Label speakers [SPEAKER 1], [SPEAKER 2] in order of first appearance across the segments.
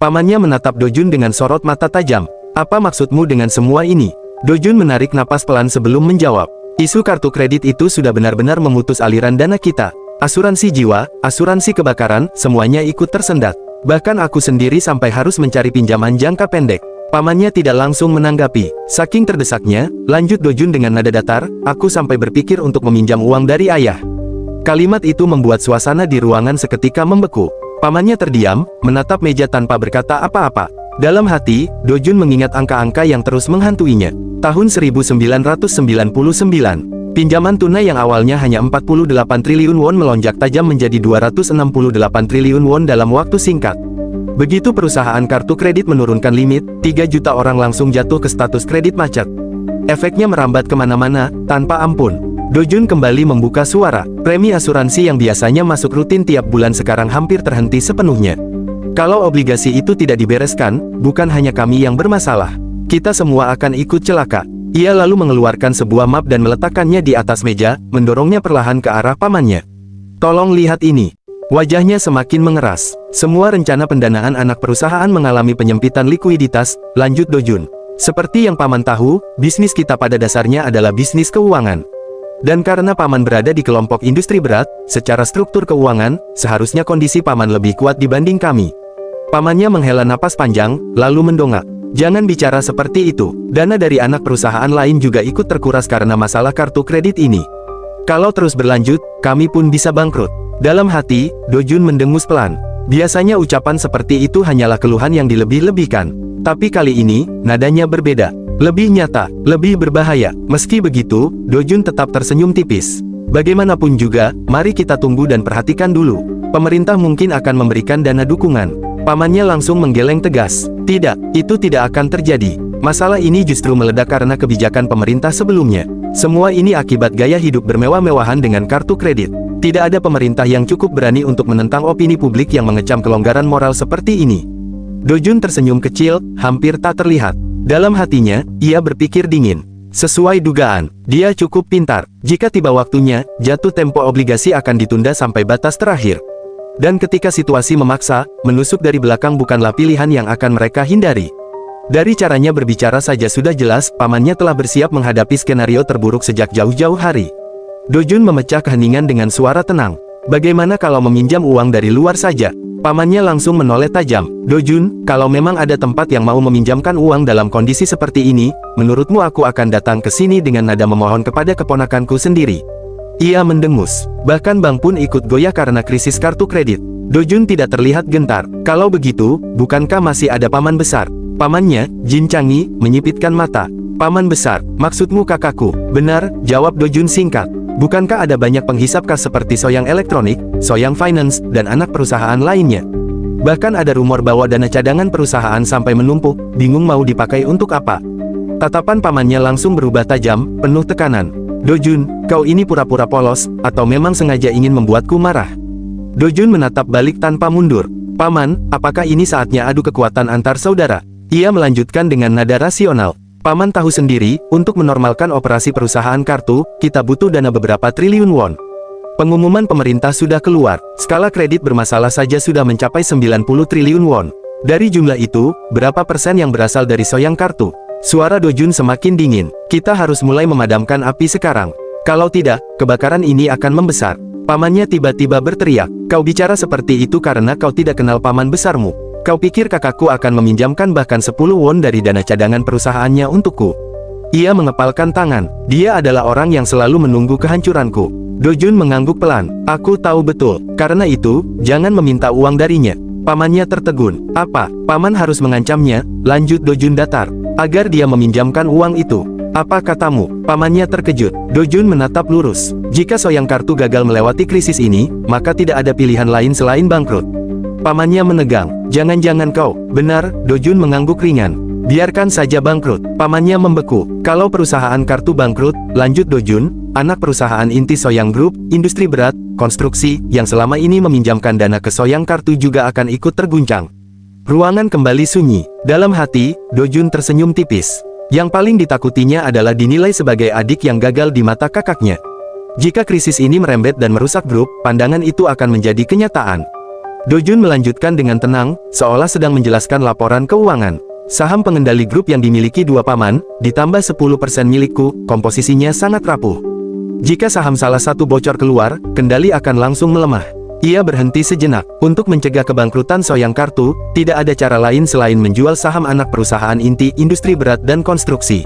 [SPEAKER 1] Pamannya menatap Dojun dengan sorot mata tajam. Apa maksudmu dengan semua ini? Dojun menarik napas pelan sebelum menjawab. Isu kartu kredit itu sudah benar-benar memutus aliran dana kita. Asuransi jiwa, asuransi kebakaran, semuanya ikut tersendat. Bahkan aku sendiri sampai harus mencari pinjaman jangka pendek. Pamannya tidak langsung menanggapi. Saking terdesaknya, lanjut Dojun dengan nada datar, aku sampai berpikir untuk meminjam uang dari ayah. Kalimat itu membuat suasana di ruangan seketika membeku. Pamannya terdiam, menatap meja tanpa berkata apa-apa. Dalam hati, Dojun mengingat angka-angka yang terus menghantuinya. Tahun 1999, pinjaman tunai yang awalnya hanya 48 triliun won melonjak tajam menjadi 268 triliun won dalam waktu singkat. Begitu perusahaan kartu kredit menurunkan limit, 3 juta orang langsung jatuh ke status kredit macet. Efeknya merambat kemana-mana, tanpa ampun. Dojun kembali membuka suara. Premi asuransi yang biasanya masuk rutin tiap bulan sekarang hampir terhenti sepenuhnya. Kalau obligasi itu tidak dibereskan, bukan hanya kami yang bermasalah. Kita semua akan ikut celaka. Ia lalu mengeluarkan sebuah map dan meletakkannya di atas meja, mendorongnya perlahan ke arah pamannya. Tolong lihat ini. Wajahnya semakin mengeras. Semua rencana pendanaan anak perusahaan mengalami penyempitan likuiditas, lanjut Dojun. Seperti yang paman tahu, bisnis kita pada dasarnya adalah bisnis keuangan. Dan karena paman berada di kelompok industri berat, secara struktur keuangan, seharusnya kondisi paman lebih kuat dibanding kami. Pamannya menghela napas panjang, lalu mendongak. Jangan bicara seperti itu. Dana dari anak perusahaan lain juga ikut terkuras karena masalah kartu kredit ini. Kalau terus berlanjut, kami pun bisa bangkrut. Dalam hati, Dojun mendengus pelan. Biasanya ucapan seperti itu hanyalah keluhan yang dilebih-lebihkan. Tapi kali ini, nadanya berbeda. Lebih nyata, lebih berbahaya. Meski begitu, Dojun tetap tersenyum tipis. Bagaimanapun juga, mari kita tunggu dan perhatikan dulu. Pemerintah mungkin akan memberikan dana dukungan. Pamannya langsung menggeleng tegas. Tidak, itu tidak akan terjadi. Masalah ini justru meledak karena kebijakan pemerintah sebelumnya. Semua ini akibat gaya hidup bermewah-mewahan dengan kartu kredit. Tidak ada pemerintah yang cukup berani untuk menentang opini publik yang mengecam kelonggaran moral seperti ini. Dojun tersenyum kecil, hampir tak terlihat. Dalam hatinya, ia berpikir dingin. Sesuai dugaan, dia cukup pintar. Jika tiba waktunya, jatuh tempo obligasi akan ditunda sampai batas terakhir. Dan ketika situasi memaksa, menusuk dari belakang bukanlah pilihan yang akan mereka hindari. Dari caranya berbicara saja sudah jelas, pamannya telah bersiap menghadapi skenario terburuk sejak jauh-jauh hari. Dojun memecah keheningan dengan suara tenang. Bagaimana kalau meminjam uang dari luar saja? Pamannya langsung menoleh tajam. Dojun, kalau memang ada tempat yang mau meminjamkan uang dalam kondisi seperti ini, menurutmu aku akan datang ke sini dengan nada memohon kepada keponakanku sendiri. Ia mendengus. Bahkan Bang pun ikut goyah karena krisis kartu kredit. Dojun tidak terlihat gentar. Kalau begitu, bukankah masih ada paman besar? Pamannya, Jin Changi, menyipitkan mata. Paman besar, maksudmu kakakku? Benar, jawab Dojun singkat. Bukankah ada banyak penghisap kas seperti Soyang Elektronik, Soyang Finance, dan anak perusahaan lainnya? Bahkan ada rumor bahwa dana cadangan perusahaan sampai menumpuk, bingung mau dipakai untuk apa. Tatapan pamannya langsung berubah tajam, penuh tekanan. Dojun, kau ini pura-pura polos, atau memang sengaja ingin membuatku marah? Dojun menatap balik tanpa mundur. Paman, apakah ini saatnya adu kekuatan antar saudara? Ia melanjutkan dengan nada rasional. Paman tahu sendiri, untuk menormalkan operasi perusahaan kartu, kita butuh dana beberapa triliun won. Pengumuman pemerintah sudah keluar, skala kredit bermasalah saja sudah mencapai 90 triliun won. Dari jumlah itu, berapa persen yang berasal dari Soyang kartu? Suara Dojun semakin dingin. Kita harus mulai memadamkan api sekarang. Kalau tidak, kebakaran ini akan membesar. Pamannya tiba-tiba berteriak. Kau bicara seperti itu karena kau tidak kenal paman besarmu. Kau pikir kakakku akan meminjamkan bahkan 10 won dari dana cadangan perusahaannya untukku? Ia mengepalkan tangan. Dia adalah orang yang selalu menunggu kehancuranku. Dojun mengangguk pelan. Aku tahu betul. Karena itu, jangan meminta uang darinya. Pamannya tertegun. Apa? Paman harus mengancamnya? Lanjut Dojun datar. Agar dia meminjamkan uang itu. Apa katamu? Pamannya terkejut. Dojun menatap lurus. Jika Soyang kartu gagal melewati krisis ini, maka tidak ada pilihan lain selain bangkrut. Pamannya menegang. Jangan-jangan kau? Benar, Dojun mengangguk ringan. Biarkan saja bangkrut. Pamannya membeku. Kalau perusahaan kartu bangkrut, lanjut Dojun, anak perusahaan inti Soyang Group, industri berat, konstruksi, yang selama ini meminjamkan dana ke Soyang kartu juga akan ikut terguncang. Ruangan kembali sunyi. Dalam hati, Dojun tersenyum tipis. Yang paling ditakutinya adalah dinilai sebagai adik yang gagal di mata kakaknya. Jika krisis ini merembet dan merusak grup, pandangan itu akan menjadi kenyataan. Dojun melanjutkan dengan tenang, seolah sedang menjelaskan laporan keuangan. Saham pengendali grup yang dimiliki dua paman, ditambah 10% milikku, komposisinya sangat rapuh. Jika saham salah satu bocor keluar, kendali akan langsung melemah. Ia berhenti sejenak. Untuk mencegah kebangkrutan Soyang Kartu, tidak ada cara lain selain menjual saham anak perusahaan inti industri berat dan konstruksi.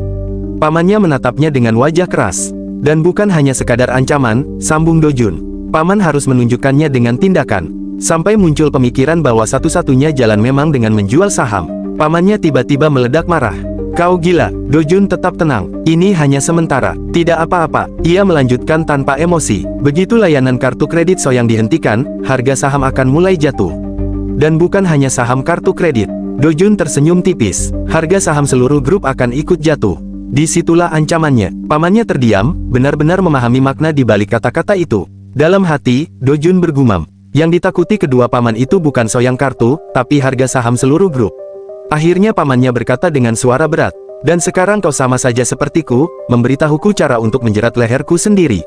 [SPEAKER 1] Pamannya menatapnya dengan wajah keras. Dan bukan hanya sekadar ancaman, sambung Dojun. Paman harus menunjukkannya dengan tindakan. Sampai muncul pemikiran bahwa satu-satunya jalan memang dengan menjual saham. Pamannya tiba-tiba meledak marah. Kau gila, Dojun tetap tenang. Ini hanya sementara, tidak apa-apa. Ia melanjutkan tanpa emosi. Begitu layanan kartu kredit Soyang dihentikan, harga saham akan mulai jatuh. Dan bukan hanya saham kartu kredit. Dojun tersenyum tipis. Harga saham seluruh grup akan ikut jatuh. Disitulah ancamannya. Pamannya terdiam, benar-benar memahami makna di balik kata-kata itu. Dalam hati, Dojun bergumam. Yang ditakuti kedua paman itu bukan Soyang Kartu, tapi harga saham seluruh grup. Akhirnya pamannya berkata dengan suara berat, dan sekarang kau sama saja sepertiku, memberitahuku cara untuk menjerat leherku sendiri.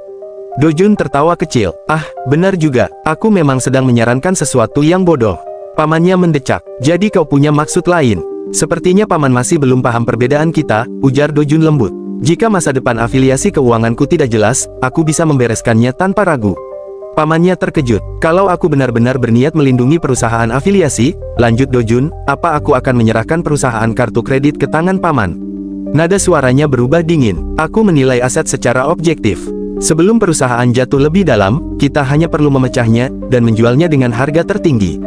[SPEAKER 1] Dojun tertawa kecil. Ah, benar juga, aku memang sedang menyarankan sesuatu yang bodoh. Pamannya mendecak. Jadi kau punya maksud lain. Sepertinya paman masih belum paham perbedaan kita, ujar Dojun lembut. Jika masa depan afiliasi keuanganku tidak jelas, aku bisa membereskannya tanpa ragu. Pamannya terkejut. Kalau aku benar-benar berniat melindungi perusahaan afiliasi, lanjut Dojun, apa aku akan menyerahkan perusahaan kartu kredit ke tangan paman? Nada suaranya berubah dingin. Aku menilai aset secara objektif. Sebelum perusahaan jatuh lebih dalam, kita hanya perlu memecahnya, dan menjualnya dengan harga tertinggi.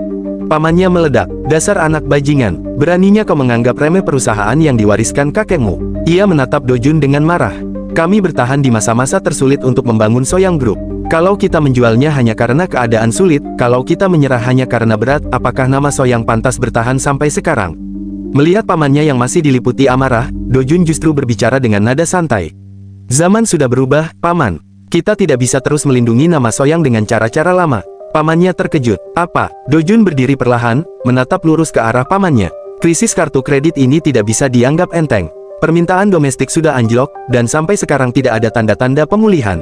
[SPEAKER 1] Pamannya meledak. Dasar anak bajingan, beraninya kau menganggap remeh perusahaan yang diwariskan kakekmu. Ia menatap Dojun dengan marah. Kami bertahan di masa-masa tersulit untuk membangun Soyang Group. Kalau kita menjualnya hanya karena keadaan sulit, kalau kita menyerah hanya karena berat, apakah nama Soyang pantas bertahan sampai sekarang? Melihat pamannya yang masih diliputi amarah, Dojun justru berbicara dengan nada santai. Zaman sudah berubah, paman. Kita tidak bisa terus melindungi nama Soyang dengan cara-cara lama. Pamannya terkejut. Apa? Dojun berdiri perlahan, menatap lurus ke arah pamannya. Krisis kartu kredit ini tidak bisa dianggap enteng. Permintaan domestik sudah anjlok, dan sampai sekarang tidak ada tanda-tanda pemulihan.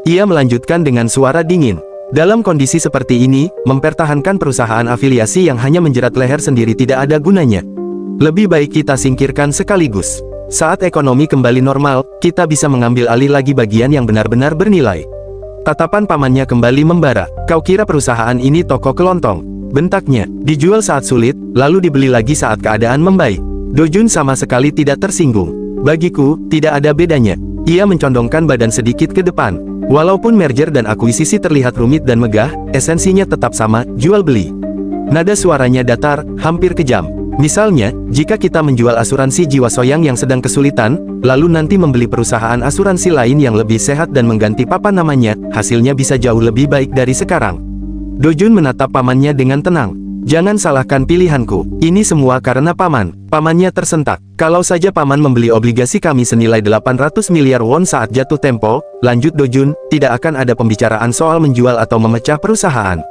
[SPEAKER 1] Ia melanjutkan dengan suara dingin. Dalam kondisi seperti ini, mempertahankan perusahaan afiliasi yang hanya menjerat leher sendiri tidak ada gunanya. Lebih baik kita singkirkan sekaligus. Saat ekonomi kembali normal, kita bisa mengambil alih lagi bagian yang benar-benar bernilai. Tatapan pamannya kembali membara. Kau kira perusahaan ini toko kelontong? Bentaknya. Dijual saat sulit, lalu dibeli lagi saat keadaan membaik. Dojun sama sekali tidak tersinggung. Bagiku, tidak ada bedanya. Ia mencondongkan badan sedikit ke depan. Walaupun merger dan akuisisi terlihat rumit dan megah, esensinya tetap sama, jual beli. Nada suaranya datar, hampir kejam. Misalnya, jika kita menjual asuransi jiwa Soyang yang sedang kesulitan, lalu nanti membeli perusahaan asuransi lain yang lebih sehat dan mengganti papan namanya, hasilnya bisa jauh lebih baik dari sekarang. Dojun menatap pamannya dengan tenang. Jangan salahkan pilihanku. Ini semua karena paman. Pamannya tersentak. Kalau saja paman membeli obligasi kami senilai 800 miliar won saat jatuh tempo, lanjut Dojun, tidak akan ada pembicaraan soal menjual atau memecah perusahaan.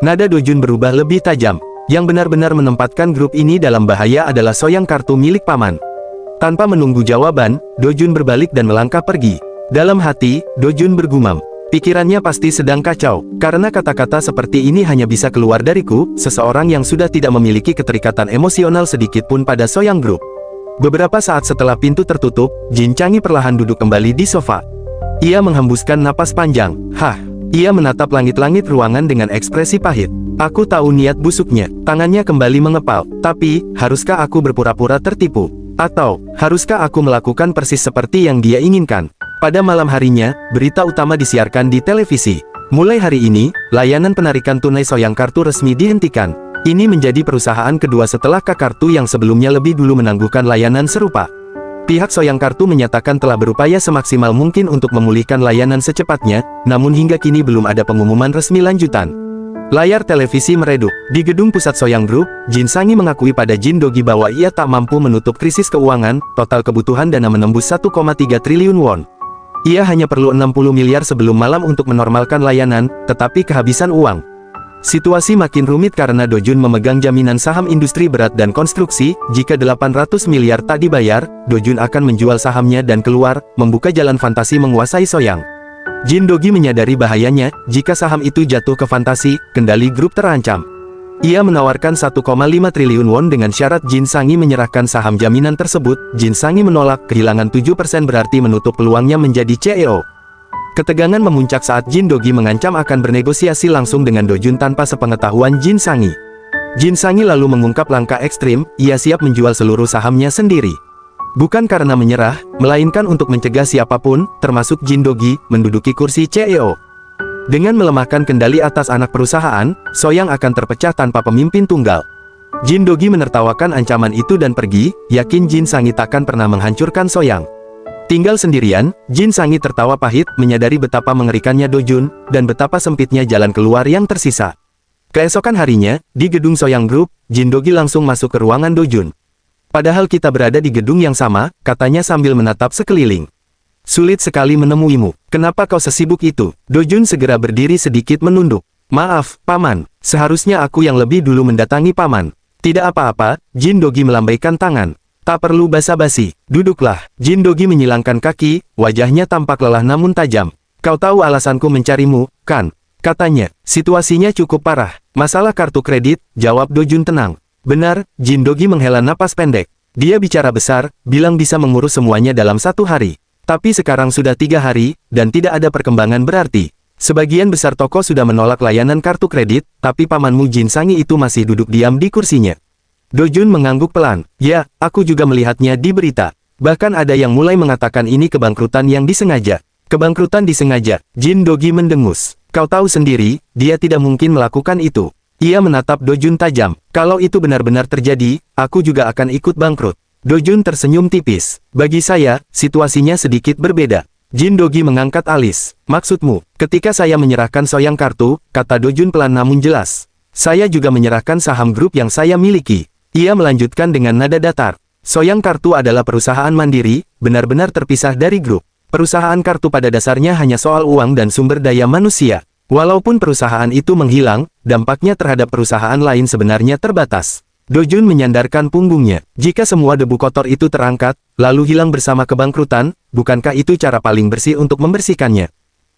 [SPEAKER 1] Nada Dojun berubah lebih tajam. Yang benar-benar menempatkan grup ini dalam bahaya adalah Soyang Kartu milik paman. Tanpa menunggu jawaban, Dojun berbalik dan melangkah pergi. Dalam hati, Dojun bergumam. Pikirannya pasti sedang kacau, karena kata-kata seperti ini hanya bisa keluar dariku, seseorang yang sudah tidak memiliki keterikatan emosional sedikit pun pada Soyang Group. Beberapa saat setelah pintu tertutup, Jin Changi perlahan duduk kembali di sofa. Ia menghembuskan napas panjang. Hah? Ia menatap langit-langit ruangan dengan ekspresi pahit. Aku tahu niat busuknya. Tangannya kembali mengepal. Tapi, haruskah aku berpura-pura tertipu? Atau, haruskah aku melakukan persis seperti yang dia inginkan? Pada malam harinya, berita utama disiarkan di televisi. Mulai hari ini, layanan penarikan tunai Soyang Kartu resmi dihentikan. Ini menjadi perusahaan kedua setelah K-Kartu yang sebelumnya lebih dulu menangguhkan layanan serupa. Pihak Soyang Kartu menyatakan telah berupaya semaksimal mungkin untuk memulihkan layanan secepatnya, namun hingga kini belum ada pengumuman resmi lanjutan. Layar televisi meredup. Di gedung pusat Soyang Group, Jin Changi mengakui pada Jin Dogi bahwa ia tak mampu menutup krisis keuangan, total kebutuhan dana menembus 1,3 triliun won. Ia hanya perlu 60 miliar sebelum malam untuk menormalkan layanan, tetapi kehabisan uang. Situasi makin rumit karena Dojun memegang jaminan saham industri berat dan konstruksi. Jika 800 miliar tak dibayar, Dojun akan menjual sahamnya dan keluar, membuka jalan fantasi menguasai Soyang. Jin Dogi menyadari bahayanya, jika saham itu jatuh ke fantasi, kendali grup terancam. Ia menawarkan 1,5 triliun won dengan syarat Jin Sangi menyerahkan saham jaminan tersebut. Jin Sangi menolak, kehilangan 7% berarti menutup peluangnya menjadi CEO. Ketegangan memuncak saat Jin Dogi mengancam akan bernegosiasi langsung dengan Do Jun tanpa sepengetahuan Jin Sangi. Jin Sangi lalu mengungkap langkah ekstrim, ia siap menjual seluruh sahamnya sendiri. Bukan karena menyerah, melainkan untuk mencegah siapapun, termasuk Jin Dogi, menduduki kursi CEO. Dengan melemahkan kendali atas anak perusahaan, Soyang akan terpecah tanpa pemimpin tunggal. Jin Dogi menertawakan ancaman itu dan pergi, yakin Jin Sangi takkan pernah menghancurkan Soyang. Tinggal sendirian, Jin Sangi tertawa pahit, menyadari betapa mengerikannya Do Jun, dan betapa sempitnya jalan keluar yang tersisa. Keesokan harinya, di gedung Soyang Group, Jin Dogi langsung masuk ke ruangan Do Jun. Padahal kita berada di gedung yang sama, katanya sambil menatap sekeliling. Sulit sekali menemuimu, kenapa kau sesibuk itu? Do Jun segera berdiri sedikit menunduk. Maaf, Paman, seharusnya aku yang lebih dulu mendatangi Paman. Tidak apa-apa, Jin Dogi melambaikan tangan. Tak perlu basa-basi, duduklah. Jin Dogi menyilangkan kaki, wajahnya tampak lelah namun tajam. Kau tahu alasanku mencarimu, kan? Katanya, situasinya cukup parah. Masalah kartu kredit, jawab Do Jun tenang. Benar, Jin Dogi menghela napas pendek. Dia bicara besar, bilang bisa mengurus semuanya dalam 1 hari. Tapi sekarang sudah 3 hari, dan tidak ada perkembangan berarti. Sebagian besar toko sudah menolak layanan kartu kredit, tapi pamanmu Jin Sangi itu masih duduk diam di kursinya. Do Jun mengangguk pelan. Ya, aku juga melihatnya di berita. Bahkan ada yang mulai mengatakan ini kebangkrutan yang disengaja. Kebangkrutan disengaja, Jin Dogi mendengus. Kau tahu sendiri, dia tidak mungkin melakukan itu. Ia menatap Do Jun tajam. Kalau itu benar-benar terjadi, aku juga akan ikut bangkrut. Do Jun tersenyum tipis. Bagi saya, situasinya sedikit berbeda. Jin Dogi mengangkat alis. Maksudmu, ketika saya menyerahkan Soyang kartu, kata Do Jun pelan namun jelas. Saya juga menyerahkan saham grup yang saya miliki. Ia melanjutkan dengan nada datar. Soyang kartu adalah perusahaan mandiri, benar-benar terpisah dari grup. Perusahaan kartu pada dasarnya hanya soal uang dan sumber daya manusia. Walaupun perusahaan itu menghilang, dampaknya terhadap perusahaan lain sebenarnya terbatas. Do Jun menyandarkan punggungnya. Jika semua debu kotor itu terangkat, lalu hilang bersama kebangkrutan, bukankah itu cara paling bersih untuk membersihkannya?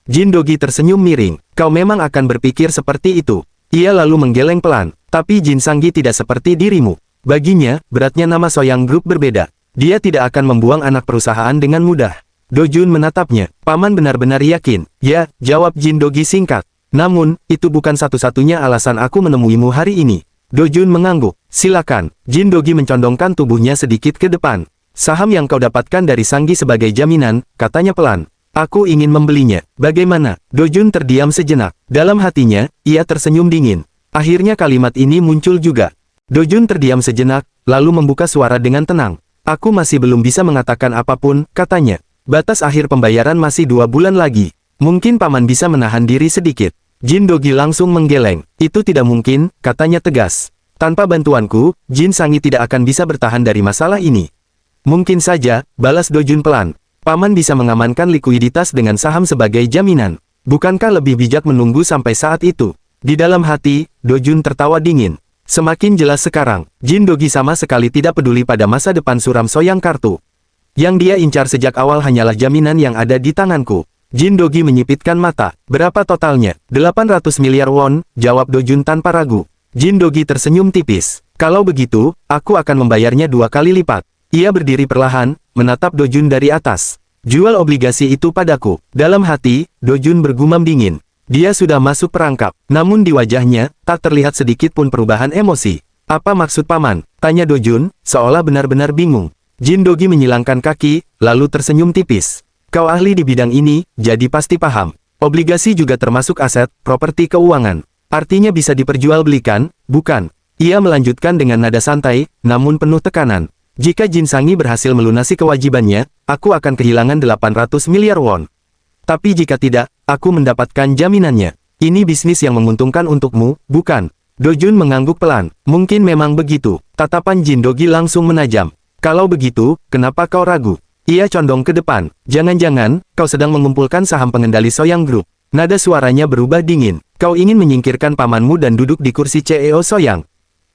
[SPEAKER 1] Jin Dogi tersenyum miring. Kau memang akan berpikir seperti itu. Ia lalu menggeleng pelan. Tapi Jin Sangi tidak seperti dirimu. Baginya, beratnya nama Soyang Group berbeda. Dia tidak akan membuang anak perusahaan dengan mudah. Do Jun menatapnya. Paman benar-benar yakin? Ya, jawab Jin Dogi singkat. Namun, itu bukan satu-satunya alasan aku menemuimu hari ini. Do Jun mengangguk. Silakan. Jin Dogi mencondongkan tubuhnya sedikit ke depan. Saham yang kau dapatkan dari Sangi sebagai jaminan, katanya pelan. Aku ingin membelinya. Bagaimana? Do Jun terdiam sejenak. Dalam hatinya, ia tersenyum dingin. Akhirnya kalimat ini muncul juga. Do Jun terdiam sejenak, lalu membuka suara dengan tenang. Aku masih belum bisa mengatakan apapun, katanya. Batas akhir pembayaran masih 2 bulan lagi. Mungkin paman bisa menahan diri sedikit. Jin Dogi langsung menggeleng. Itu tidak mungkin, katanya tegas. Tanpa bantuanku, Jin Sangi tidak akan bisa bertahan dari masalah ini. Mungkin saja, balas Do Jun pelan. Paman bisa mengamankan likuiditas dengan saham sebagai jaminan. Bukankah lebih bijak menunggu sampai saat itu? Di dalam hati, Do Jun tertawa dingin. Semakin jelas sekarang, Jin Dogi sama sekali tidak peduli pada masa depan suram Soyang kartu. Yang dia incar sejak awal hanyalah jaminan yang ada di tanganku. Jin Dogi menyipitkan mata. Berapa totalnya? 800 miliar won, jawab Do Jun tanpa ragu. Jin Dogi tersenyum tipis. Kalau begitu, aku akan membayarnya 2 kali lipat. Ia berdiri perlahan, menatap Do Jun dari atas. Jual obligasi itu padaku. Dalam hati, Do Jun bergumam dingin. Dia sudah masuk perangkap, namun di wajahnya, tak terlihat sedikit pun perubahan emosi. Apa maksud paman? Tanya Do Jun, seolah benar-benar bingung. Jin Dogi menyilangkan kaki, lalu tersenyum tipis. Kau ahli di bidang ini, jadi pasti paham. Obligasi juga termasuk aset, properti keuangan. Artinya bisa diperjualbelikan, bukan? Ia melanjutkan dengan nada santai, namun penuh tekanan. Jika Jin Sangi berhasil melunasi kewajibannya, aku akan kehilangan 800 miliar won. Tapi jika tidak, aku mendapatkan jaminannya. Ini bisnis yang menguntungkan untukmu, bukan? Do Jun mengangguk pelan. Mungkin memang begitu. Tatapan Jin Dogi langsung menajam. Kalau begitu, kenapa kau ragu? Ia condong ke depan. Jangan-jangan, kau sedang mengumpulkan saham pengendali Soyang Group. Nada suaranya berubah dingin. Kau ingin menyingkirkan pamanmu dan duduk di kursi CEO Soyang.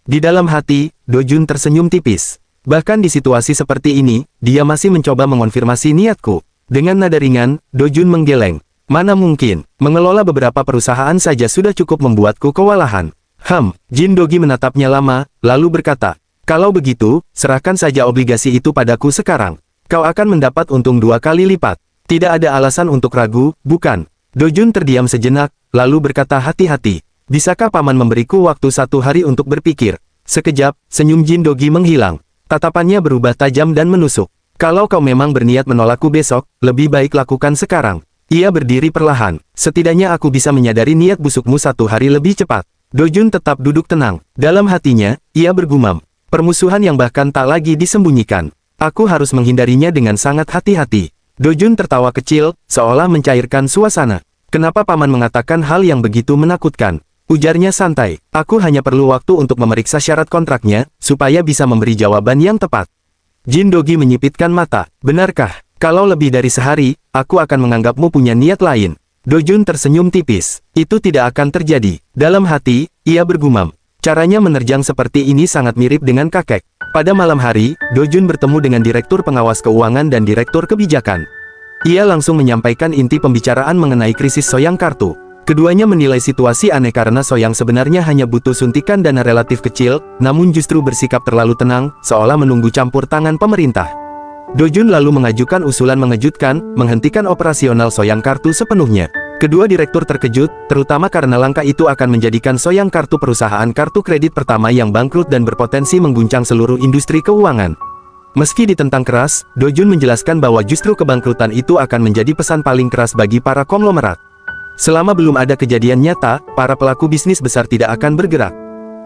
[SPEAKER 1] Di dalam hati, Do Jun tersenyum tipis. Bahkan di situasi seperti ini, dia masih mencoba mengonfirmasi niatku. Dengan nada ringan, Do Jun menggeleng. Mana mungkin, mengelola beberapa perusahaan saja sudah cukup membuatku kewalahan. Jin Dogi menatapnya lama, lalu berkata, "Kalau begitu, serahkan saja obligasi itu padaku sekarang. Kau akan mendapat untung 2 kali lipat. Tidak ada alasan untuk ragu, bukan?" Dojun terdiam sejenak, lalu berkata hati-hati, "Bisakah paman memberiku waktu 1 hari untuk berpikir?" Sekejap, senyum Jin Dogi menghilang. Tatapannya berubah tajam dan menusuk. "Kalau kau memang berniat menolakku besok, lebih baik lakukan sekarang." Ia berdiri perlahan. "Setidaknya aku bisa menyadari niat busukmu 1 hari lebih cepat." Dojun tetap duduk tenang. Dalam hatinya, ia bergumam, "Permusuhan yang bahkan tak lagi disembunyikan. Aku harus menghindarinya dengan sangat hati-hati." Dojun tertawa kecil, seolah mencairkan suasana. "Kenapa paman mengatakan hal yang begitu menakutkan?" Ujarnya santai, "Aku hanya perlu waktu untuk memeriksa syarat kontraknya, supaya bisa memberi jawaban yang tepat." Jin Dogi menyipitkan mata. "Benarkah? Kalau lebih dari sehari, aku akan menganggapmu punya niat lain." Dojun tersenyum tipis. "Itu tidak akan terjadi." Dalam hati, ia bergumam. Caranya menerjang seperti ini sangat mirip dengan kakek. Pada malam hari, Dojun bertemu dengan Direktur Pengawas Keuangan dan Direktur Kebijakan. Ia langsung menyampaikan inti pembicaraan mengenai krisis Soyang Kartu. Keduanya menilai situasi aneh karena Soyang sebenarnya hanya butuh suntikan dana relatif kecil, namun justru bersikap terlalu tenang, seolah menunggu campur tangan pemerintah. Dojun lalu mengajukan usulan mengejutkan, menghentikan operasional Soyang Kartu sepenuhnya. Kedua direktur terkejut, terutama karena langkah itu akan menjadikan Soyang Kartu perusahaan kartu kredit pertama yang bangkrut dan berpotensi mengguncang seluruh industri keuangan. Meski ditentang keras, Dojun menjelaskan bahwa justru kebangkrutan itu akan menjadi pesan paling keras bagi para konglomerat. Selama belum ada kejadian nyata, para pelaku bisnis besar tidak akan bergerak.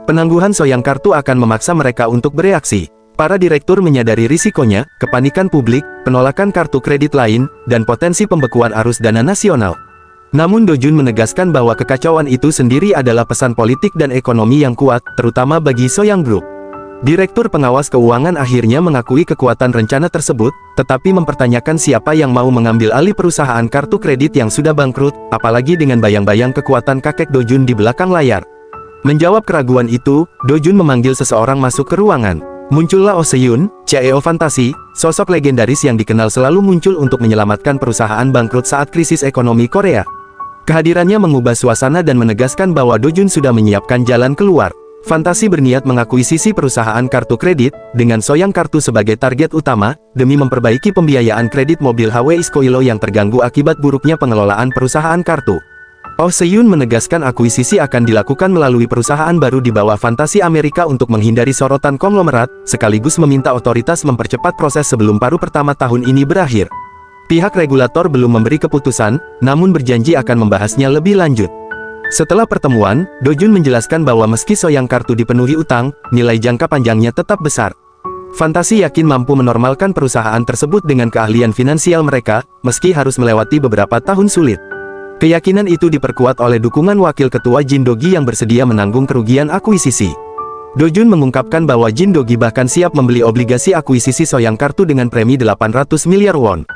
[SPEAKER 1] Penangguhan Soyang Kartu akan memaksa mereka untuk bereaksi. Para direktur menyadari risikonya, kepanikan publik, penolakan kartu kredit lain, dan potensi pembekuan arus dana nasional. Namun Dojun menegaskan bahwa kekacauan itu sendiri adalah pesan politik dan ekonomi yang kuat, terutama bagi Soyang Group. Direktur Pengawas Keuangan akhirnya mengakui kekuatan rencana tersebut, tetapi mempertanyakan siapa yang mau mengambil alih perusahaan kartu kredit yang sudah bangkrut, apalagi dengan bayang-bayang kekuatan kakek Dojun di belakang layar. Menjawab keraguan itu, Dojun memanggil seseorang masuk ke ruangan. Muncullah Oh Se-yun, CEO Fantasi, sosok legendaris yang dikenal selalu muncul untuk menyelamatkan perusahaan bangkrut saat krisis ekonomi Korea. Kehadirannya mengubah suasana dan menegaskan bahwa Dojun sudah menyiapkan jalan keluar. Fantasi berniat mengakuisisi perusahaan kartu kredit, dengan Soyang Kartu sebagai target utama, demi memperbaiki pembiayaan kredit mobil HW Iskoilo yang terganggu akibat buruknya pengelolaan perusahaan kartu. Oh Se-yun menegaskan akuisisi akan dilakukan melalui perusahaan baru di bawah Fantasi Amerika untuk menghindari sorotan konglomerat, sekaligus meminta otoritas mempercepat proses sebelum paruh pertama tahun ini berakhir. Pihak regulator belum memberi keputusan, namun berjanji akan membahasnya lebih lanjut. Setelah pertemuan, Dojun menjelaskan bahwa meski Soyang Kartu dipenuhi utang, nilai jangka panjangnya tetap besar. Fantasi yakin mampu menormalkan perusahaan tersebut dengan keahlian finansial mereka, meski harus melewati beberapa tahun sulit. Keyakinan itu diperkuat oleh dukungan Wakil Ketua Jin Dogi yang bersedia menanggung kerugian akuisisi. Dojun mengungkapkan bahwa Jin Dogi bahkan siap membeli obligasi akuisisi Soyang Kartu dengan premi 800 miliar won.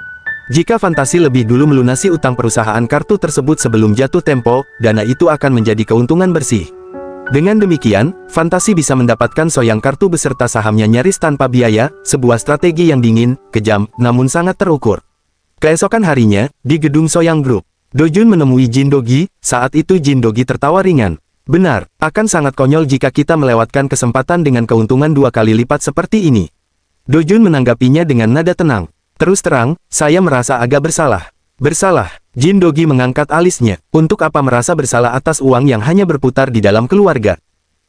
[SPEAKER 1] Jika Fantasi lebih dulu melunasi utang perusahaan kartu tersebut sebelum jatuh tempo, dana itu akan menjadi keuntungan bersih. Dengan demikian, Fantasi bisa mendapatkan Soyang Kartu beserta sahamnya nyaris tanpa biaya, sebuah strategi yang dingin, kejam, namun sangat terukur. Keesokan harinya, di gedung Soyang Group, Dojun menemui Jin Dogi. Saat itu Jin Dogi tertawa ringan. "Benar, akan sangat konyol jika kita melewatkan kesempatan dengan keuntungan 2 kali lipat seperti ini." Dojun menanggapinya dengan nada tenang. "Terus terang, saya merasa agak bersalah." "Bersalah?" Jin Dogi mengangkat alisnya. "Untuk apa merasa bersalah atas uang yang hanya berputar di dalam keluarga?"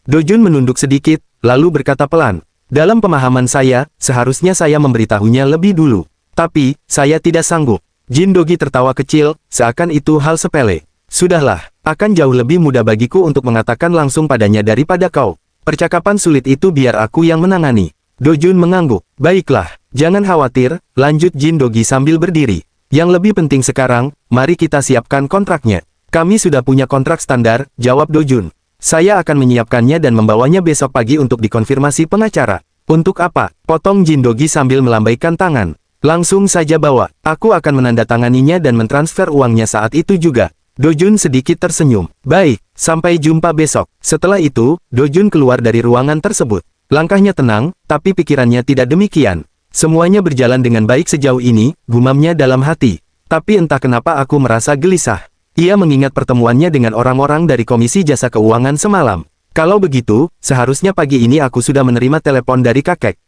[SPEAKER 1] Dojun menunduk sedikit, lalu berkata pelan. "Dalam pemahaman saya, seharusnya saya memberitahunya lebih dulu. Tapi, saya tidak sanggup." Jin Dogi tertawa kecil, seakan itu hal sepele. "Sudahlah, akan jauh lebih mudah bagiku untuk mengatakan langsung padanya daripada kau. Percakapan sulit itu biar aku yang menangani." Dojun mengangguk. "Baiklah, jangan khawatir," lanjut Jin Dogi sambil berdiri. "Yang lebih penting sekarang, mari kita siapkan kontraknya." "Kami sudah punya kontrak standar," jawab Dojun. "Saya akan menyiapkannya dan membawanya besok pagi untuk dikonfirmasi pengacara." "Untuk apa?" potong Jin Dogi sambil melambaikan tangan. "Langsung saja bawa, aku akan menandatanganinya dan mentransfer uangnya saat itu juga." Dojun sedikit tersenyum. "Baik, sampai jumpa besok." Setelah itu, Dojun keluar dari ruangan tersebut. Langkahnya tenang, tapi pikirannya tidak demikian. "Semuanya berjalan dengan baik sejauh ini," gumamnya dalam hati. "Tapi entah kenapa aku merasa gelisah." Ia mengingat pertemuannya dengan orang-orang dari Komisi Jasa Keuangan semalam. Kalau begitu, seharusnya pagi ini aku sudah menerima telepon dari kakek.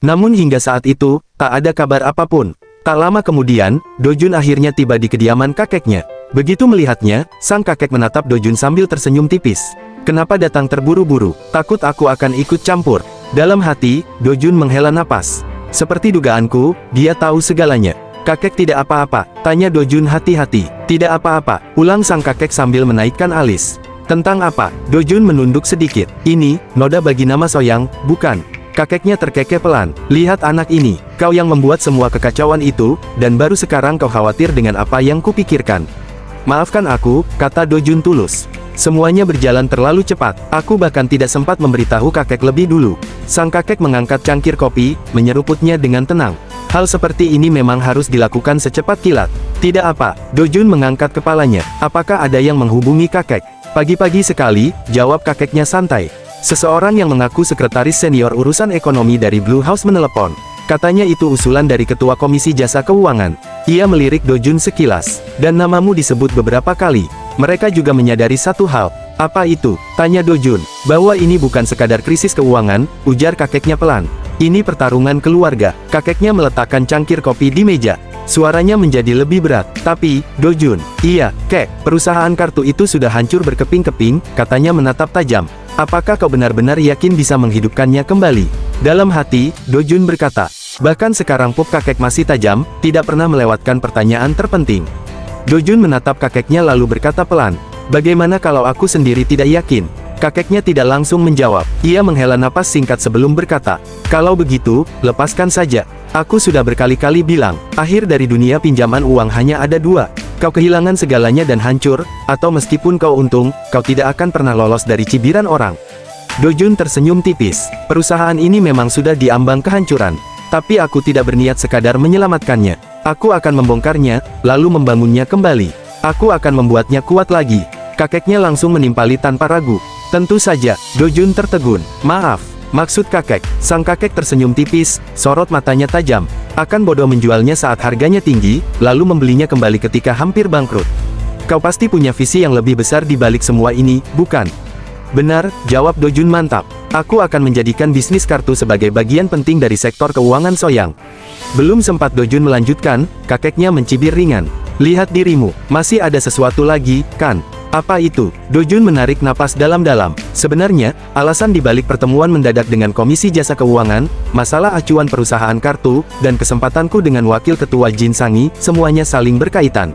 [SPEAKER 1] Namun hingga saat itu, tak ada kabar apapun. Tak lama kemudian, Dojun akhirnya tiba di kediaman kakeknya. Begitu melihatnya, sang kakek menatap Dojun sambil tersenyum tipis. Kenapa datang terburu-buru? Takut aku akan ikut campur. Dalam hati, Dojun menghela napas. Seperti dugaanku, dia tahu segalanya. Kakek tidak apa-apa, tanya Dojun hati-hati. Tidak apa-apa, ulang sang kakek sambil menaikkan alis. Tentang apa? Dojun menunduk sedikit. Ini, noda bagi nama Soyang, bukan? Kakeknya terkekeh pelan. Lihat anak ini, kau yang membuat semua kekacauan itu, dan baru sekarang kau khawatir dengan apa yang kupikirkan. Maafkan aku, kata Dojun tulus. Semuanya berjalan terlalu cepat, aku bahkan tidak sempat memberitahu kakek lebih dulu. Sang kakek mengangkat cangkir kopi, menyeruputnya dengan tenang. Hal seperti ini memang harus dilakukan secepat kilat. Tidak apa, Dojun mengangkat kepalanya. Apakah ada yang menghubungi kakek? Pagi-pagi sekali, jawab kakeknya santai. Seseorang yang mengaku sekretaris senior urusan ekonomi dari Blue House menelepon. Katanya itu usulan dari Ketua Komisi Jasa Keuangan. Ia melirik Dojun sekilas. Dan namamu disebut beberapa kali. Mereka juga menyadari satu hal. Apa itu? Tanya Dojun. Bahwa ini bukan sekadar krisis keuangan, ujar kakeknya pelan. Ini pertarungan keluarga. Kakeknya meletakkan cangkir kopi di meja. Suaranya menjadi lebih berat. Tapi, Dojun, iya, kek, perusahaan kartu itu sudah hancur berkeping-keping, katanya menatap tajam. Apakah kau benar-benar yakin bisa menghidupkannya kembali? Dalam hati, Dojun berkata. Bahkan sekarang pun kakek masih tajam, tidak pernah melewatkan pertanyaan terpenting. Dojun menatap kakeknya lalu berkata pelan. Bagaimana kalau aku sendiri tidak yakin? Kakeknya tidak langsung menjawab. Ia menghela napas singkat sebelum berkata, kalau begitu, lepaskan saja. Aku sudah berkali-kali bilang, akhir dari dunia pinjaman uang hanya ada dua. Kau kehilangan segalanya dan hancur, atau meskipun kau untung, kau tidak akan pernah lolos dari cibiran orang. Dojun tersenyum tipis. Perusahaan ini memang sudah diambang kehancuran. Tapi aku tidak berniat sekadar menyelamatkannya. Aku akan membongkarnya, lalu membangunnya kembali. Aku akan membuatnya kuat lagi. Kakeknya langsung menimpali tanpa ragu. Tentu saja, Dojun tertegun. Maaf, maksud kakek. Sang kakek tersenyum tipis, sorot matanya tajam. Akan bodoh menjualnya saat harganya tinggi, lalu membelinya kembali ketika hampir bangkrut. Kau pasti punya visi yang lebih besar di balik semua ini, bukan? Benar, jawab Dojun mantap. Aku akan menjadikan bisnis kartu sebagai bagian penting dari sektor keuangan Soyang. Belum sempat Dojun melanjutkan, kakeknya mencibir ringan. Lihat dirimu, masih ada sesuatu lagi, kan? Apa itu? Dojun menarik napas dalam-dalam. Sebenarnya, alasan dibalik pertemuan mendadak dengan Komisi Jasa Keuangan, masalah acuan perusahaan kartu, dan kesempatanku dengan Wakil Ketua Jin Sangi, semuanya saling berkaitan.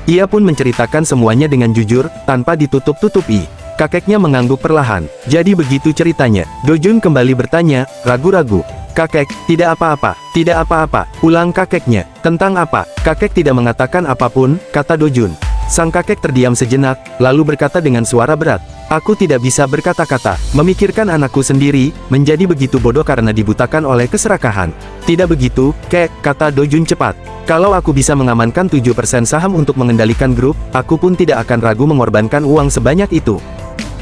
[SPEAKER 1] Ia pun menceritakan semuanya dengan jujur, tanpa ditutup-tutupi. Kakeknya mengangguk perlahan. Jadi begitu ceritanya. Dojun kembali bertanya, ragu-ragu. Kakek, tidak apa-apa, tidak apa-apa, ulang kakeknya. Tentang apa? Kakek tidak mengatakan apapun, kata Dojun. Sang kakek terdiam sejenak, lalu berkata dengan suara berat. Aku tidak bisa berkata-kata, memikirkan anakku sendiri, menjadi begitu bodoh karena dibutakan oleh keserakahan. Tidak begitu, kek, kata Dojun cepat. Kalau aku bisa mengamankan 7% saham untuk mengendalikan grup, aku pun tidak akan ragu mengorbankan uang sebanyak itu.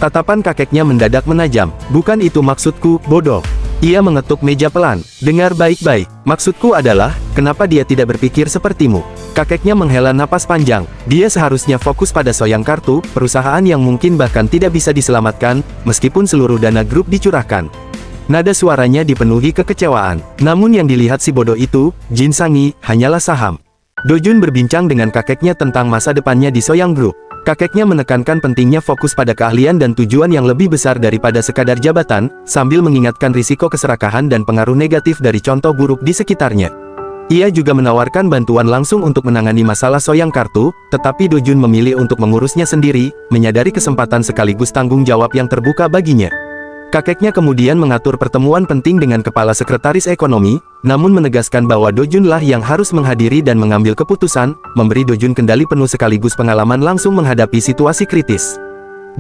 [SPEAKER 1] Tatapan kakeknya mendadak menajam. Bukan itu maksudku, bodoh. Ia mengetuk meja pelan. Dengar baik-baik. Maksudku adalah, kenapa dia tidak berpikir sepertimu? Kakeknya menghela napas panjang. Dia seharusnya fokus pada Soyang Kartu, perusahaan yang mungkin bahkan tidak bisa diselamatkan, meskipun seluruh dana grup dicurahkan. Nada suaranya dipenuhi kekecewaan. Namun yang dilihat si bodoh itu, Jin Sangi, hanyalah saham. Dojun berbincang dengan kakeknya tentang masa depannya di Soyang Group. Kakeknya menekankan pentingnya fokus pada keahlian dan tujuan yang lebih besar daripada sekadar jabatan, sambil mengingatkan risiko keserakahan dan pengaruh negatif dari contoh buruk di sekitarnya. Ia juga menawarkan bantuan langsung untuk menangani masalah Soyang Kartu, tetapi Dojun memilih untuk mengurusnya sendiri, menyadari kesempatan sekaligus tanggung jawab yang terbuka baginya. Kakeknya kemudian mengatur pertemuan penting dengan Kepala Sekretaris Ekonomi, namun menegaskan bahwa Dojunlah yang harus menghadiri dan mengambil keputusan, memberi Dojun kendali penuh sekaligus pengalaman langsung menghadapi situasi kritis.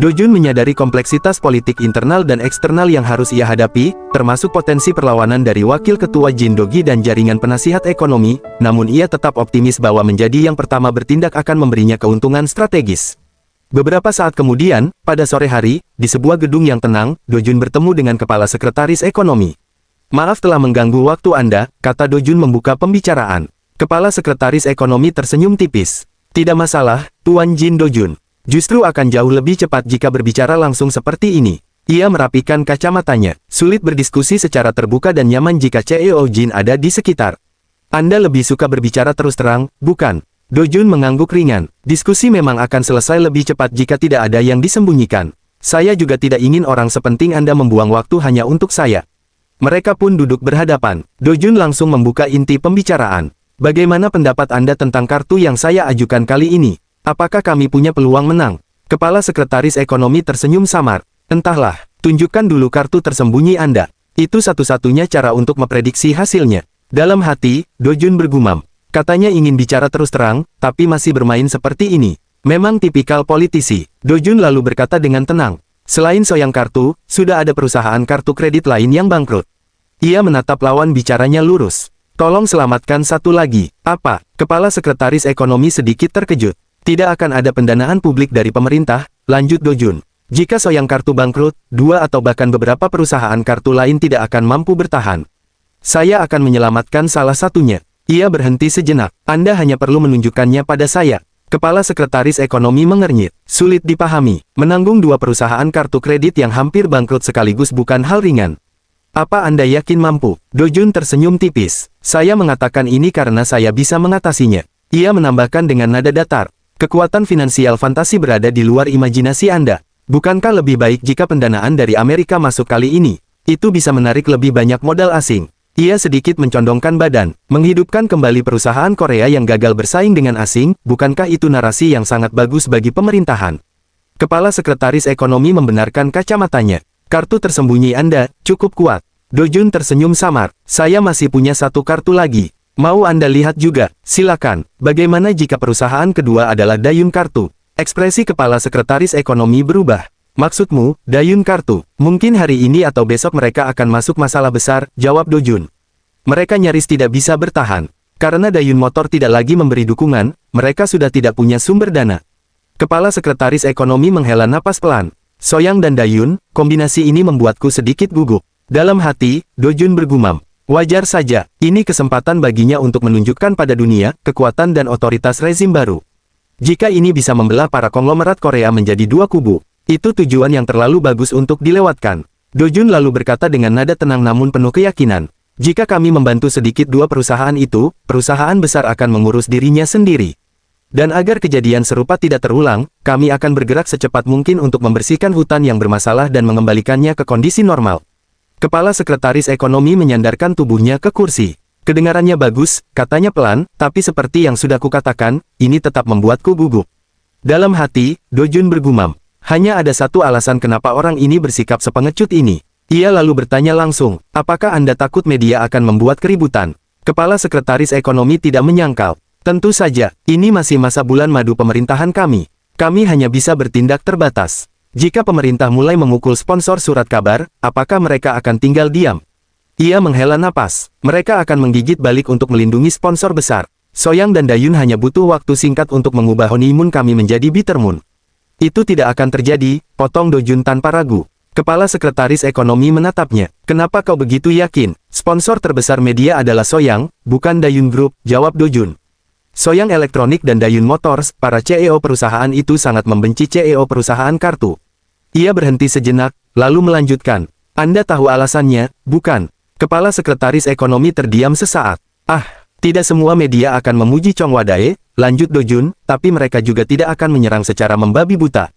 [SPEAKER 1] Dojun menyadari kompleksitas politik internal dan eksternal yang harus ia hadapi, termasuk potensi perlawanan dari Wakil Ketua Jin Dogi dan jaringan penasihat ekonomi, namun ia tetap optimis bahwa menjadi yang pertama bertindak akan memberinya keuntungan strategis. Beberapa saat kemudian, pada sore hari, di sebuah gedung yang tenang, Dojun bertemu dengan Kepala Sekretaris Ekonomi. Maaf telah mengganggu waktu Anda, kata Dojun membuka pembicaraan. Kepala Sekretaris Ekonomi tersenyum tipis. Tidak masalah, Tuan Jin Dojun. Justru akan jauh lebih cepat jika berbicara langsung seperti ini. Ia merapikan kacamatanya. Sulit berdiskusi secara terbuka dan nyaman jika CEO Jin ada di sekitar. Anda lebih suka berbicara terus terang, bukan? Dojun mengangguk ringan. Diskusi memang akan selesai lebih cepat jika tidak ada yang disembunyikan. Saya juga tidak ingin orang sepenting Anda membuang waktu hanya untuk saya. Mereka pun duduk berhadapan. Dojun langsung membuka inti pembicaraan. Bagaimana pendapat Anda tentang kartu yang saya ajukan kali ini? Apakah kami punya peluang menang? Kepala Sekretaris Ekonomi tersenyum samar. Entahlah, tunjukkan dulu kartu tersembunyi Anda. Itu satu-satunya cara untuk memprediksi hasilnya. Dalam hati, Dojun bergumam. Katanya ingin bicara terus terang, tapi masih bermain seperti ini. Memang tipikal politisi. Dojun lalu berkata dengan tenang. Selain Soyang kartu, sudah ada perusahaan kartu kredit lain yang bangkrut. Ia menatap lawan bicaranya lurus. Tolong selamatkan satu lagi. Apa? Kepala Sekretaris Ekonomi sedikit terkejut. Tidak akan ada pendanaan publik dari pemerintah, lanjut Dojun. Jika Soyang kartu bangkrut, dua atau bahkan beberapa perusahaan kartu lain tidak akan mampu bertahan. Saya akan menyelamatkan salah satunya. Ia berhenti sejenak. Anda hanya perlu menunjukkannya pada saya. Kepala Sekretaris Ekonomi mengernyit. Sulit dipahami. Menanggung dua perusahaan kartu kredit yang hampir bangkrut sekaligus bukan hal ringan. Apa Anda yakin mampu? Dojun tersenyum tipis. Saya mengatakan ini karena saya bisa mengatasinya. Ia menambahkan dengan nada datar. Kekuatan finansial fantasi berada di luar imajinasi Anda. Bukankah lebih baik jika pendanaan dari Amerika masuk kali ini? Itu bisa menarik lebih banyak modal asing. Ia sedikit mencondongkan badan, menghidupkan kembali perusahaan Korea yang gagal bersaing dengan asing, bukankah itu narasi yang sangat bagus bagi pemerintahan? Kepala Sekretaris Ekonomi membenarkan kacamatanya. Kartu tersembunyi Anda, cukup kuat. Dojun tersenyum samar. Saya masih punya satu kartu lagi. Mau Anda lihat juga? Silakan. Bagaimana jika perusahaan kedua adalah Dayun Kartu? Ekspresi Kepala Sekretaris Ekonomi berubah. Maksudmu, Dayun Kartu? Mungkin hari ini atau besok mereka akan masuk masalah besar, jawab Dojun. Mereka nyaris tidak bisa bertahan. Karena Dayun Motor tidak lagi memberi dukungan, mereka sudah tidak punya sumber dana. Kepala Sekretaris Ekonomi menghela napas pelan. Soyang dan Dayun, kombinasi ini membuatku sedikit gugup. Dalam hati, Dojun bergumam. Wajar saja, ini kesempatan baginya untuk menunjukkan pada dunia, kekuatan dan otoritas rezim baru. Jika ini bisa membelah para konglomerat Korea menjadi dua kubu, itu tujuan yang terlalu bagus untuk dilewatkan. Dojun lalu berkata dengan nada tenang namun penuh keyakinan. Jika kami membantu sedikit dua perusahaan itu, perusahaan besar akan mengurus dirinya sendiri. Dan agar kejadian serupa tidak terulang, kami akan bergerak secepat mungkin untuk membersihkan hutan yang bermasalah dan mengembalikannya ke kondisi normal. Kepala Sekretaris Ekonomi menyandarkan tubuhnya ke kursi. Kedengarannya bagus, katanya pelan, tapi seperti yang sudah kukatakan, ini tetap membuatku gugup. Dalam hati, Dojun bergumam. Hanya ada satu alasan kenapa orang ini bersikap sepengecut ini. Ia lalu bertanya langsung, apakah Anda takut media akan membuat keributan? Kepala Sekretaris Ekonomi tidak menyangkal. Tentu saja, ini masih masa bulan madu pemerintahan kami. Kami hanya bisa bertindak terbatas. Jika pemerintah mulai memukul sponsor surat kabar, apakah mereka akan tinggal diam? Ia menghela napas. Mereka akan menggigit balik untuk melindungi sponsor besar. Soyang dan Dayun hanya butuh waktu singkat untuk mengubah honeymoon kami menjadi bitter moon. Itu tidak akan terjadi, potong Dojun tanpa ragu. Kepala Sekretaris Ekonomi menatapnya. Kenapa kau begitu yakin? Sponsor terbesar media adalah Soyang, bukan Dayun Group, jawab Dojun. Soyang Elektronik dan Dayun Motors, para CEO perusahaan itu sangat membenci CEO perusahaan kartu. Ia berhenti sejenak, lalu melanjutkan. Anda tahu alasannya, bukan? Kepala Sekretaris Ekonomi terdiam sesaat. Tidak semua media akan memuji Chong Wadae, lanjut Dojun, tapi mereka juga tidak akan menyerang secara membabi buta.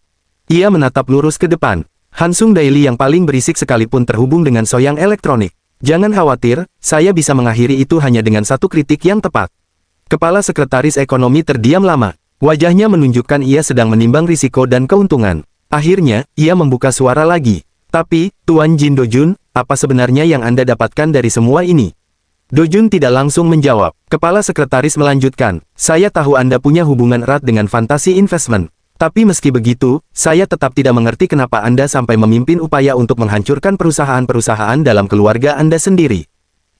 [SPEAKER 1] Ia menatap lurus ke depan. Hansung Daily yang paling berisik sekalipun terhubung dengan Soyang Elektronik. Jangan khawatir, saya bisa mengakhiri itu hanya dengan satu kritik yang tepat. Kepala Sekretaris Ekonomi terdiam lama. Wajahnya menunjukkan ia sedang menimbang risiko dan keuntungan. Akhirnya, ia membuka suara lagi. Tapi, Tuan Jin Dojun, apa sebenarnya yang Anda dapatkan dari semua ini? Dojun tidak langsung menjawab. Kepala Sekretaris melanjutkan, saya tahu Anda punya hubungan erat dengan Fantasi Investment. Tapi meski begitu, saya tetap tidak mengerti kenapa Anda sampai memimpin upaya untuk menghancurkan perusahaan-perusahaan dalam keluarga Anda sendiri.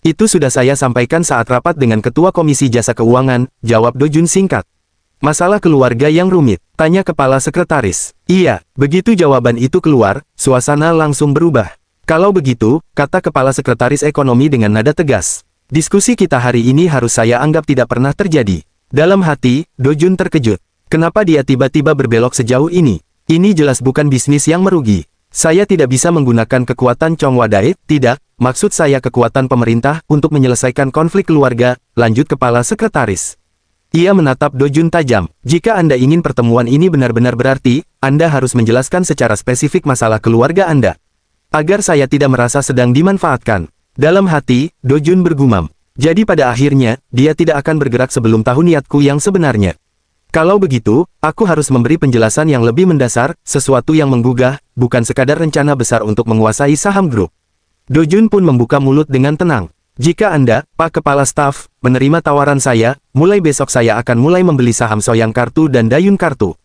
[SPEAKER 1] Itu sudah saya sampaikan saat rapat dengan Ketua Komisi Jasa Keuangan, jawab Dojun singkat. Masalah keluarga yang rumit, tanya Kepala Sekretaris. Iya, begitu jawaban itu keluar, suasana langsung berubah. Kalau begitu, kata Kepala Sekretaris Ekonomi dengan nada tegas. Diskusi kita hari ini harus saya anggap tidak pernah terjadi. Dalam hati, Dojun terkejut. Kenapa dia tiba-tiba berbelok sejauh ini? Ini jelas bukan bisnis yang merugi. Saya tidak bisa menggunakan kekuatan Chong Wadai, tidak, maksud saya kekuatan pemerintah untuk menyelesaikan konflik keluarga, lanjut kepala sekretaris. Ia menatap Do Jun tajam. Jika Anda ingin pertemuan ini benar-benar berarti, Anda harus menjelaskan secara spesifik masalah keluarga Anda. Agar saya tidak merasa sedang dimanfaatkan. Dalam hati, Do Jun bergumam. Jadi pada akhirnya, dia tidak akan bergerak sebelum tahu niatku yang sebenarnya. Kalau begitu, aku harus memberi penjelasan yang lebih mendasar, sesuatu yang menggugah, bukan sekadar rencana besar untuk menguasai saham grup. Do Jun pun membuka mulut dengan tenang. Jika Anda, Pak Kepala Staf, menerima tawaran saya, mulai besok saya akan mulai membeli saham Soyang Kartu dan Dayun Kartu.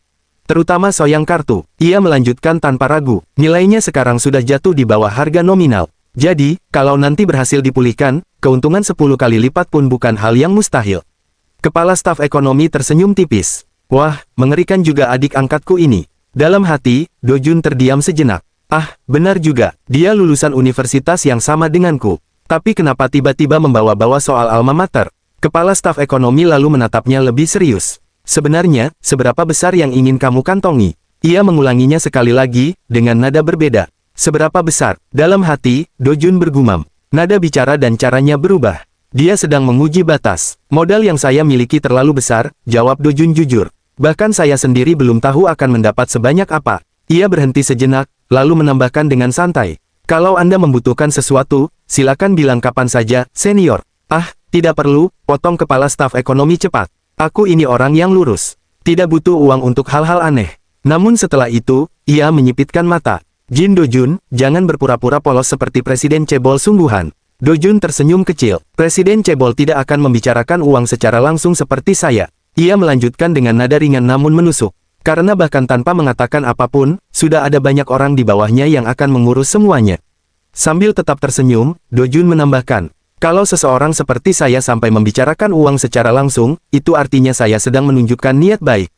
[SPEAKER 1] Terutama Soyang Kartu, ia melanjutkan tanpa ragu, nilainya sekarang sudah jatuh di bawah harga nominal. Jadi, kalau nanti berhasil dipulihkan, keuntungan 10 kali lipat pun bukan hal yang mustahil. Kepala Staf Ekonomi tersenyum tipis. Wah, mengerikan juga adik angkatku ini. Dalam hati, Do Jun terdiam sejenak. Ah, benar juga, dia lulusan universitas yang sama denganku. Tapi kenapa tiba-tiba membawa-bawa soal alma mater? Kepala Staf Ekonomi lalu menatapnya lebih serius. Sebenarnya, seberapa besar yang ingin kamu kantongi? Ia mengulanginya sekali lagi, dengan nada berbeda. Seberapa besar? Dalam hati, Do Jun bergumam. Nada bicara dan caranya berubah. Dia sedang menguji batas. Modal yang saya miliki terlalu besar, jawab Do Jun jujur. Bahkan saya sendiri belum tahu akan mendapat sebanyak apa. Ia berhenti sejenak, lalu menambahkan dengan santai. Kalau Anda membutuhkan sesuatu, silakan bilang kapan saja, senior. Ah, tidak perlu, potong Kepala Staf Ekonomi cepat. Aku ini orang yang lurus. Tidak butuh uang untuk hal-hal aneh. Namun setelah itu, ia menyipitkan mata. Jin Do Jun, jangan berpura-pura polos seperti Presiden Cebol sungguhan. Do Jun tersenyum kecil. Presiden Cebol tidak akan membicarakan uang secara langsung seperti saya. Ia melanjutkan dengan nada ringan namun menusuk. Karena bahkan tanpa mengatakan apapun, sudah ada banyak orang di bawahnya yang akan mengurus semuanya. Sambil tetap tersenyum, Do Jun menambahkan, kalau seseorang seperti saya sampai membicarakan uang secara langsung, itu artinya saya sedang menunjukkan niat baik.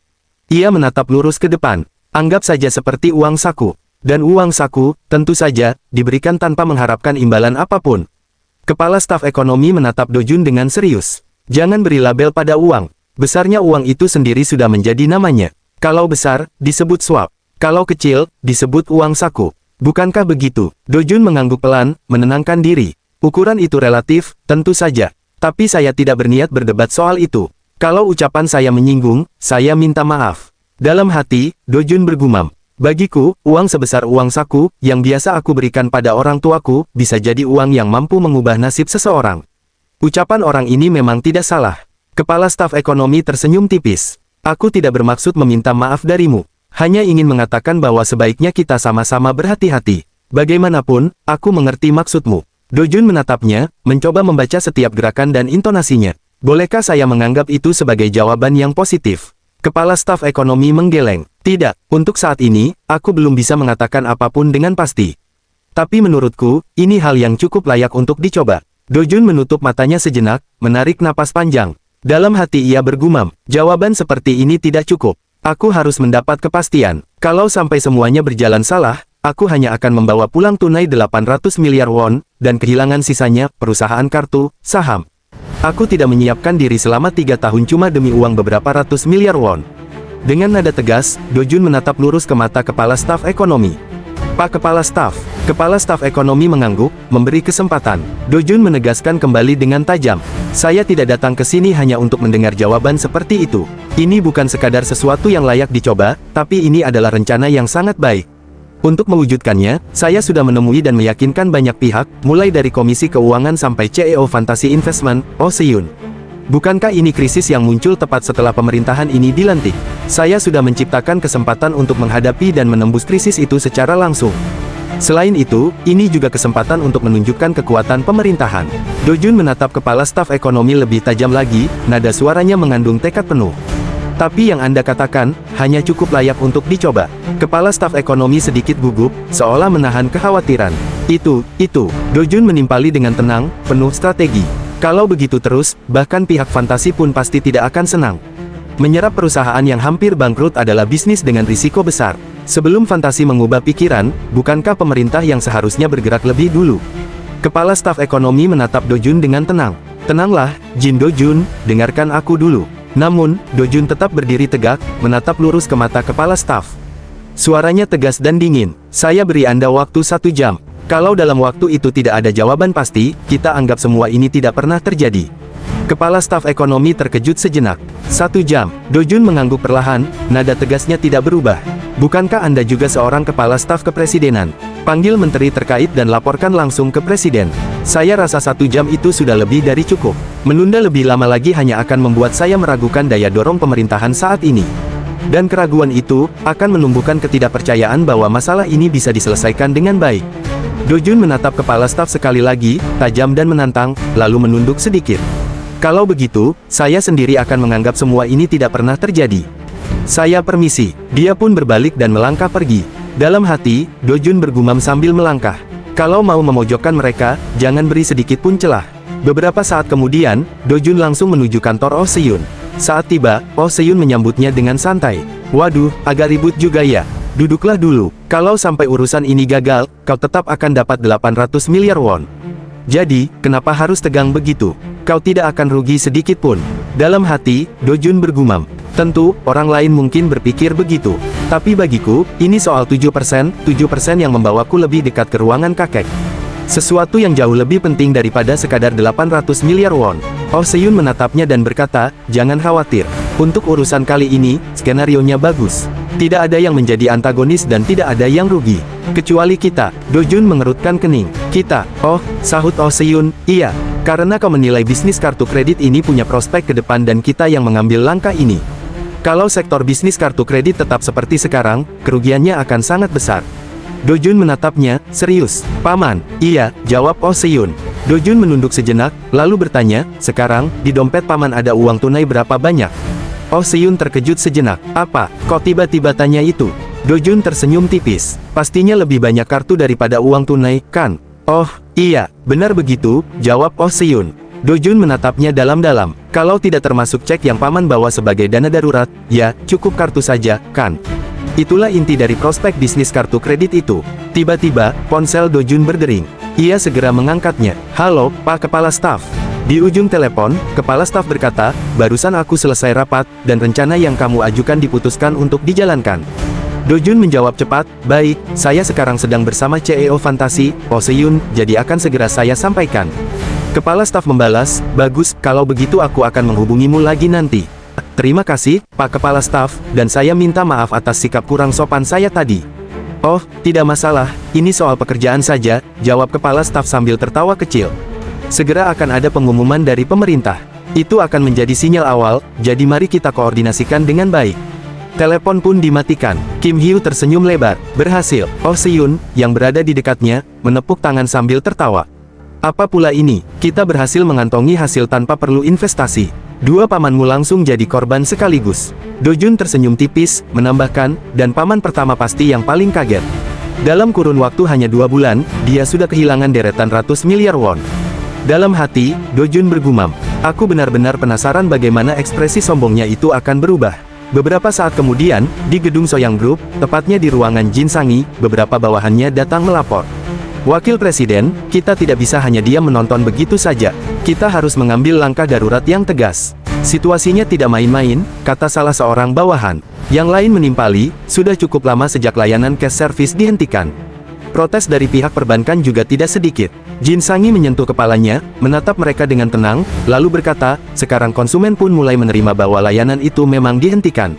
[SPEAKER 1] Ia menatap lurus ke depan. Anggap saja seperti uang saku. Dan uang saku, tentu saja, diberikan tanpa mengharapkan imbalan apapun. Kepala Staf Ekonomi menatap Do Jun dengan serius. Jangan beri label pada uang. Besarnya uang itu sendiri sudah menjadi namanya. Kalau besar, disebut suap. Kalau kecil, disebut uang saku. Bukankah begitu? Do Jun mengangguk pelan, menenangkan diri. Ukuran itu relatif, tentu saja. Tapi saya tidak berniat berdebat soal itu. Kalau ucapan saya menyinggung, saya minta maaf. Dalam hati, Do Jun bergumam. Bagiku, uang sebesar uang saku, yang biasa aku berikan pada orang tuaku, bisa jadi uang yang mampu mengubah nasib seseorang. Ucapan orang ini memang tidak salah. Kepala Staf Ekonomi tersenyum tipis. Aku tidak bermaksud meminta maaf darimu. Hanya ingin mengatakan bahwa sebaiknya kita sama-sama berhati-hati. Bagaimanapun, aku mengerti maksudmu. Do Jun menatapnya, mencoba membaca setiap gerakan dan intonasinya. Bolehkah saya menganggap itu sebagai jawaban yang positif? Kepala Staf Ekonomi menggeleng. Tidak, untuk saat ini, aku belum bisa mengatakan apapun dengan pasti. Tapi menurutku, ini hal yang cukup layak untuk dicoba. Do Jun menutup matanya sejenak, menarik napas panjang. Dalam hati ia bergumam, jawaban seperti ini tidak cukup. Aku harus mendapat kepastian. Kalau sampai semuanya berjalan salah, aku hanya akan membawa pulang tunai 800 miliar won, dan kehilangan sisanya, perusahaan kartu, saham. Aku tidak menyiapkan diri selama 3 tahun cuma demi uang beberapa ratus miliar won. Dengan nada tegas, Do Jun menatap lurus ke mata Kepala Staf Ekonomi. Pak Kepala Staf Ekonomi mengangguk, memberi kesempatan. Do Jun menegaskan kembali dengan tajam. Saya tidak datang ke sini hanya untuk mendengar jawaban seperti itu. Ini bukan sekadar sesuatu yang layak dicoba, tapi ini adalah rencana yang sangat baik. Untuk mewujudkannya, saya sudah menemui dan meyakinkan banyak pihak, mulai dari Komisi Keuangan sampai CEO Fantasy Investment, Oh Se-yoon. Bukankah ini krisis yang muncul tepat setelah pemerintahan ini dilantik? Saya sudah menciptakan kesempatan untuk menghadapi dan menembus krisis itu secara langsung. Selain itu, ini juga kesempatan untuk menunjukkan kekuatan pemerintahan. Do Jun menatap Kepala Staf Ekonomi lebih tajam lagi, nada suaranya mengandung tekad penuh. Tapi yang Anda katakan, hanya cukup layak untuk dicoba. Kepala Staf Ekonomi sedikit gugup, seolah menahan kekhawatiran. Itu, Do Jun menimpali dengan tenang, penuh strategi. Kalau begitu terus, bahkan pihak Fantasi pun pasti tidak akan senang. Menyerap perusahaan yang hampir bangkrut adalah bisnis dengan risiko besar. Sebelum Fantasi mengubah pikiran, bukankah pemerintah yang seharusnya bergerak lebih dulu? Kepala Staf Ekonomi menatap Do Jun dengan tenang. Tenanglah, Jin Do Jun, dengarkan aku dulu. Namun, Do Jun tetap berdiri tegak, menatap lurus ke mata Kepala Staf. Suaranya tegas dan dingin. Saya beri Anda waktu 1 jam. Kalau dalam waktu itu tidak ada jawaban pasti, kita anggap semua ini tidak pernah terjadi. Kepala Staf Ekonomi terkejut sejenak. 1 jam. Do Jun mengangguk perlahan, nada tegasnya tidak berubah. Bukankah Anda juga seorang kepala staf kepresidenan? Panggil menteri terkait dan laporkan langsung ke presiden. Saya rasa 1 jam itu sudah lebih dari cukup. Menunda lebih lama lagi hanya akan membuat saya meragukan daya dorong pemerintahan saat ini. Dan keraguan itu, akan menumbuhkan ketidakpercayaan bahwa masalah ini bisa diselesaikan dengan baik. Do Jun menatap kepala staf sekali lagi, tajam dan menantang, lalu menunduk sedikit. Kalau begitu, saya sendiri akan menganggap semua ini tidak pernah terjadi. Saya permisi. Dia pun berbalik dan melangkah pergi. Dalam hati, Do Jun bergumam sambil melangkah. Kalau mau memojokkan mereka, jangan beri sedikit pun celah. Beberapa saat kemudian, Do Jun langsung menuju kantor Oh Se-yun. Saat tiba, Oh Se-yun menyambutnya dengan santai. Waduh, agak ribut juga ya. Duduklah dulu. Kalau sampai urusan ini gagal, kau tetap akan dapat 800 miliar won. Jadi, kenapa harus tegang begitu? Kau tidak akan rugi sedikit pun. Dalam hati, Do Jun bergumam. Tentu, orang lain mungkin berpikir begitu. Tapi bagiku, ini soal 7% yang membawaku lebih dekat ke ruangan kakek. Sesuatu yang jauh lebih penting daripada sekadar 800 miliar won. Oh Se-yun menatapnya dan berkata, jangan khawatir. Untuk urusan kali ini, skenarionya bagus. Tidak ada yang menjadi antagonis dan tidak ada yang rugi. Kecuali kita. Do Jun mengerutkan kening. Kita. Oh, sahut Oh Se-yun, iya. Karena kau menilai bisnis kartu kredit ini punya prospek ke depan dan kita yang mengambil langkah ini. Kalau sektor bisnis kartu kredit tetap seperti sekarang, kerugiannya akan sangat besar. Do Jun menatapnya, serius. Paman, iya, jawab Oh Se-yun. Do Jun menunduk sejenak, lalu bertanya, sekarang, di dompet paman ada uang tunai berapa banyak? Oh Se-yun terkejut sejenak. Apa? Kok tiba-tiba tanya itu? Do Jun tersenyum tipis. Pastinya lebih banyak kartu daripada uang tunai, kan? Oh, iya, benar begitu, jawab Oh Se-yun. Do Jun menatapnya dalam-dalam. Kalau tidak termasuk cek yang paman bawa sebagai dana darurat, ya, cukup kartu saja, kan? Itulah inti dari prospek bisnis kartu kredit itu. Tiba-tiba, ponsel Do Jun berdering. Ia segera mengangkatnya. Halo, Pak Kepala Staf. Di ujung telepon, Kepala Staf berkata, barusan aku selesai rapat, dan rencana yang kamu ajukan diputuskan untuk dijalankan. Do Jun menjawab cepat, baik, saya sekarang sedang bersama CEO Fantasi, Oh Se-yun, jadi akan segera saya sampaikan. Kepala Staf membalas, bagus, kalau begitu aku akan menghubungimu lagi nanti. Terima kasih, Pak Kepala Staf, dan saya minta maaf atas sikap kurang sopan saya tadi. Oh, tidak masalah, ini soal pekerjaan saja, jawab Kepala Staf sambil tertawa kecil. Segera akan ada pengumuman dari pemerintah. Itu akan menjadi sinyal awal, jadi mari kita koordinasikan dengan baik. Telepon pun dimatikan. Kim Hyo tersenyum lebar. Berhasil. Oh Se-yun, yang berada di dekatnya, menepuk tangan sambil tertawa. Apa pula ini? Kita berhasil mengantongi hasil tanpa perlu investasi. Dua pamanmu langsung jadi korban sekaligus. Do Jun tersenyum tipis, menambahkan, dan paman pertama pasti yang paling kaget. Dalam kurun waktu hanya 2 bulan, dia sudah kehilangan deretan ratus miliar won. Dalam hati, Do Jun bergumam. Aku benar-benar penasaran bagaimana ekspresi sombongnya itu akan berubah. Beberapa saat kemudian, di gedung Soyang Group, tepatnya di ruangan Jin Sangi, beberapa bawahannya datang melapor. Wakil Presiden, kita tidak bisa hanya diam menonton begitu saja. Kita harus mengambil langkah darurat yang tegas. Situasinya tidak main-main, kata salah seorang bawahan. Yang lain menimpali, sudah cukup lama sejak layanan cash service dihentikan. Protes dari pihak perbankan juga tidak sedikit. Jin Sangi menyentuh kepalanya, menatap mereka dengan tenang, lalu berkata, sekarang konsumen pun mulai menerima bahwa layanan itu memang dihentikan.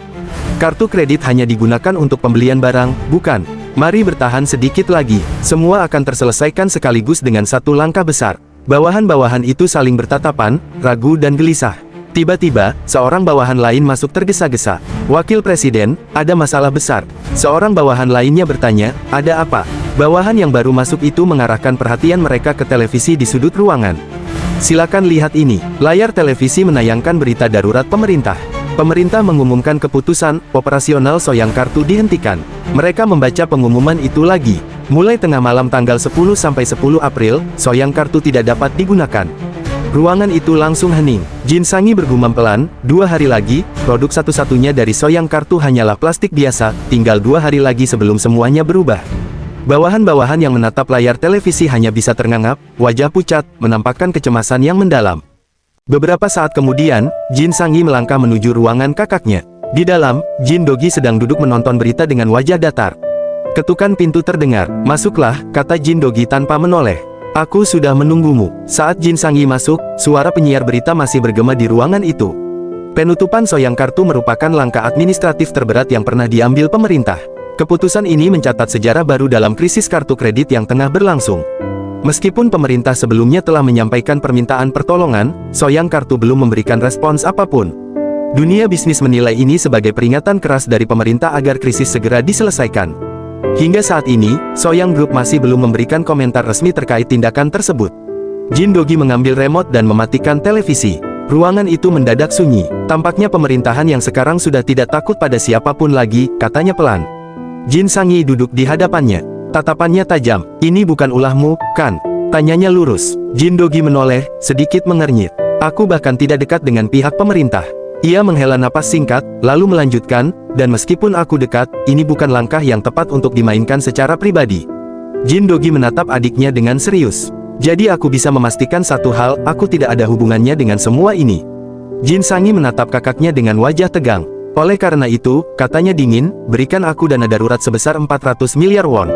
[SPEAKER 1] Kartu kredit hanya digunakan untuk pembelian barang, bukan. Mari bertahan sedikit lagi. Semua akan terselesaikan sekaligus dengan satu langkah besar. Bawahan-bawahan itu saling bertatapan, ragu dan gelisah. Tiba-tiba, seorang bawahan lain masuk tergesa-gesa. Wakil Presiden, ada masalah besar. Seorang bawahan lainnya bertanya, ada apa? Bawahan yang baru masuk itu mengarahkan perhatian mereka ke televisi di sudut ruangan. Silakan lihat ini. Layar televisi menayangkan berita darurat pemerintah. Pemerintah mengumumkan keputusan, operasional Soyang Kartu dihentikan. Mereka membaca pengumuman itu lagi. Mulai tengah malam tanggal 10 sampai 10 April, Soyang Kartu tidak dapat digunakan. Ruangan itu langsung hening. Jin Sangi bergumam pelan, 2 hari lagi, produk satu-satunya dari Soyang Kartu hanyalah plastik biasa, tinggal 2 hari lagi sebelum semuanya berubah. Bawahan-bawahan yang menatap layar televisi hanya bisa terngangap, wajah pucat, menampakkan kecemasan yang mendalam. Beberapa saat kemudian, Jin Sangi melangkah menuju ruangan kakaknya. Di dalam, Jin Dogi sedang duduk menonton berita dengan wajah datar. Ketukan pintu terdengar. "Masuklah," kata Jin Dogi tanpa menoleh. "Aku sudah menunggumu." Saat Jin Sangyi masuk, suara penyiar berita masih bergema di ruangan itu. Penutupan Soyang Kartu merupakan langkah administratif terberat yang pernah diambil pemerintah. Keputusan ini mencatat sejarah baru dalam krisis kartu kredit yang tengah berlangsung. Meskipun pemerintah sebelumnya telah menyampaikan permintaan pertolongan, Soyang Kartu belum memberikan respons apapun. Dunia bisnis menilai ini sebagai peringatan keras dari pemerintah agar krisis segera diselesaikan. Hingga saat ini, Soyang Group masih belum memberikan komentar resmi terkait tindakan tersebut. Jin Dogi mengambil remote dan mematikan televisi. Ruangan itu mendadak sunyi. Tampaknya pemerintahan yang sekarang sudah tidak takut pada siapapun lagi, katanya pelan. Jin Sangyi duduk di hadapannya. Tatapannya tajam. "Ini bukan ulahmu, kan?" tanyanya lurus. Jin Dogi menoleh, sedikit mengernyit. "Aku bahkan tidak dekat dengan pihak pemerintah." Ia menghela napas singkat, lalu melanjutkan, "Dan meskipun aku dekat, ini bukan langkah yang tepat untuk dimainkan secara pribadi." Jin Dogi menatap adiknya dengan serius. "Jadi aku bisa memastikan satu hal, aku tidak ada hubungannya dengan semua ini." Jin Sangyi menatap kakaknya dengan wajah tegang. "Oleh karena itu," katanya dingin, "berikan aku dana darurat sebesar 400 miliar won."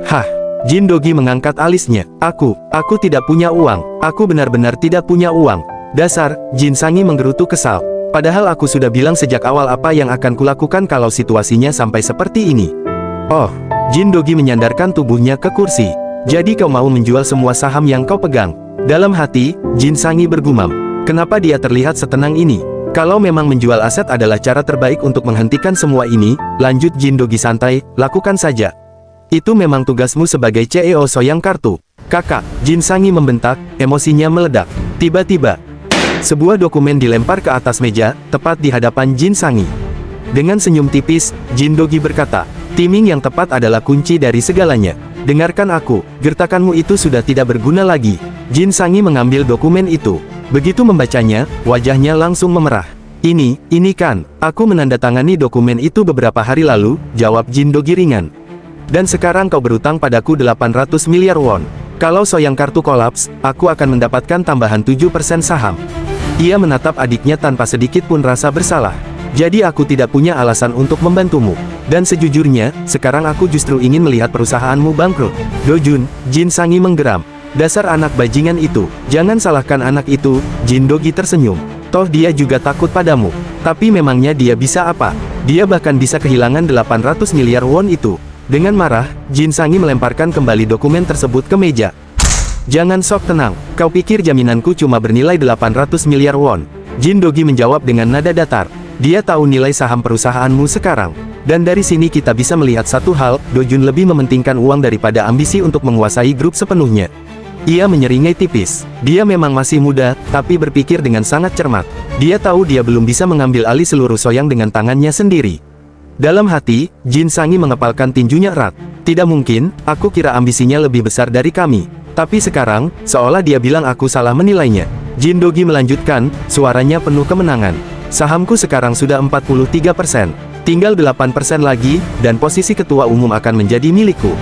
[SPEAKER 1] "Hah?" Jin Dogi mengangkat alisnya. Aku tidak punya uang. Aku benar-benar tidak punya uang." "Dasar," Jin Sangyi menggerutu kesal. "Padahal aku sudah bilang sejak awal apa yang akan kulakukan kalau situasinya sampai seperti ini." "Oh." Jin Dogi menyandarkan tubuhnya ke kursi. "Jadi kau mau menjual semua saham yang kau pegang?" Dalam hati, Jin Sangyi bergumam. Kenapa dia terlihat setenang ini? Kalau memang menjual aset adalah cara terbaik untuk menghentikan semua ini, lanjut Jin Dogi santai, "lakukan saja. Itu memang tugasmu sebagai CEO Soyang Kartu." "Kakak," Jin Sangyi membentak, emosinya meledak. Tiba-tiba, sebuah dokumen dilempar ke atas meja, tepat di hadapan Jin Sangyi. Dengan senyum tipis, Jin Dogi berkata, "Timing yang tepat adalah kunci dari segalanya. Dengarkan aku, gertakanmu itu sudah tidak berguna lagi." Jin Sangyi mengambil dokumen itu. Begitu membacanya, wajahnya langsung memerah. Ini kan, aku menandatangani dokumen itu beberapa hari lalu," jawab Jin Dogi ringan. "Dan sekarang kau berutang padaku 800 miliar won. Kalau Soyang Kartu kolaps, aku akan mendapatkan tambahan 7% saham." Ia menatap adiknya tanpa sedikit pun rasa bersalah. "Jadi aku tidak punya alasan untuk membantumu. Dan sejujurnya, sekarang aku justru ingin melihat perusahaanmu bangkrut." "Dojun," Jin Sangyi menggeram. "Dasar anak bajingan itu." "Jangan salahkan anak itu," Jin Dogi tersenyum. "Toh dia juga takut padamu. Tapi memangnya dia bisa apa? Dia bahkan bisa kehilangan 800 miliar won itu." Dengan marah, Jin Sangyi melemparkan kembali dokumen tersebut ke meja. "Jangan sok tenang, kau pikir jaminanku cuma bernilai 800 miliar won?" Jin Dogi menjawab dengan nada datar. Dia tahu nilai saham perusahaanmu sekarang. Dan dari sini kita bisa melihat satu hal, Dojun lebih mementingkan uang daripada ambisi untuk menguasai grup sepenuhnya. Ia menyeringai tipis. Dia memang masih muda, tapi berpikir dengan sangat cermat. Dia tahu dia belum bisa mengambil alih seluruh Soyang dengan tangannya sendiri. Dalam hati, Jin Sangyi mengepalkan tinjunya erat. "Tidak mungkin, aku kira ambisinya lebih besar dari kami. Tapi sekarang, seolah dia bilang aku salah menilainya." Jin Dogi melanjutkan, suaranya penuh kemenangan. "Sahamku sekarang sudah 43%. Tinggal 8% lagi, dan posisi ketua umum akan menjadi milikku."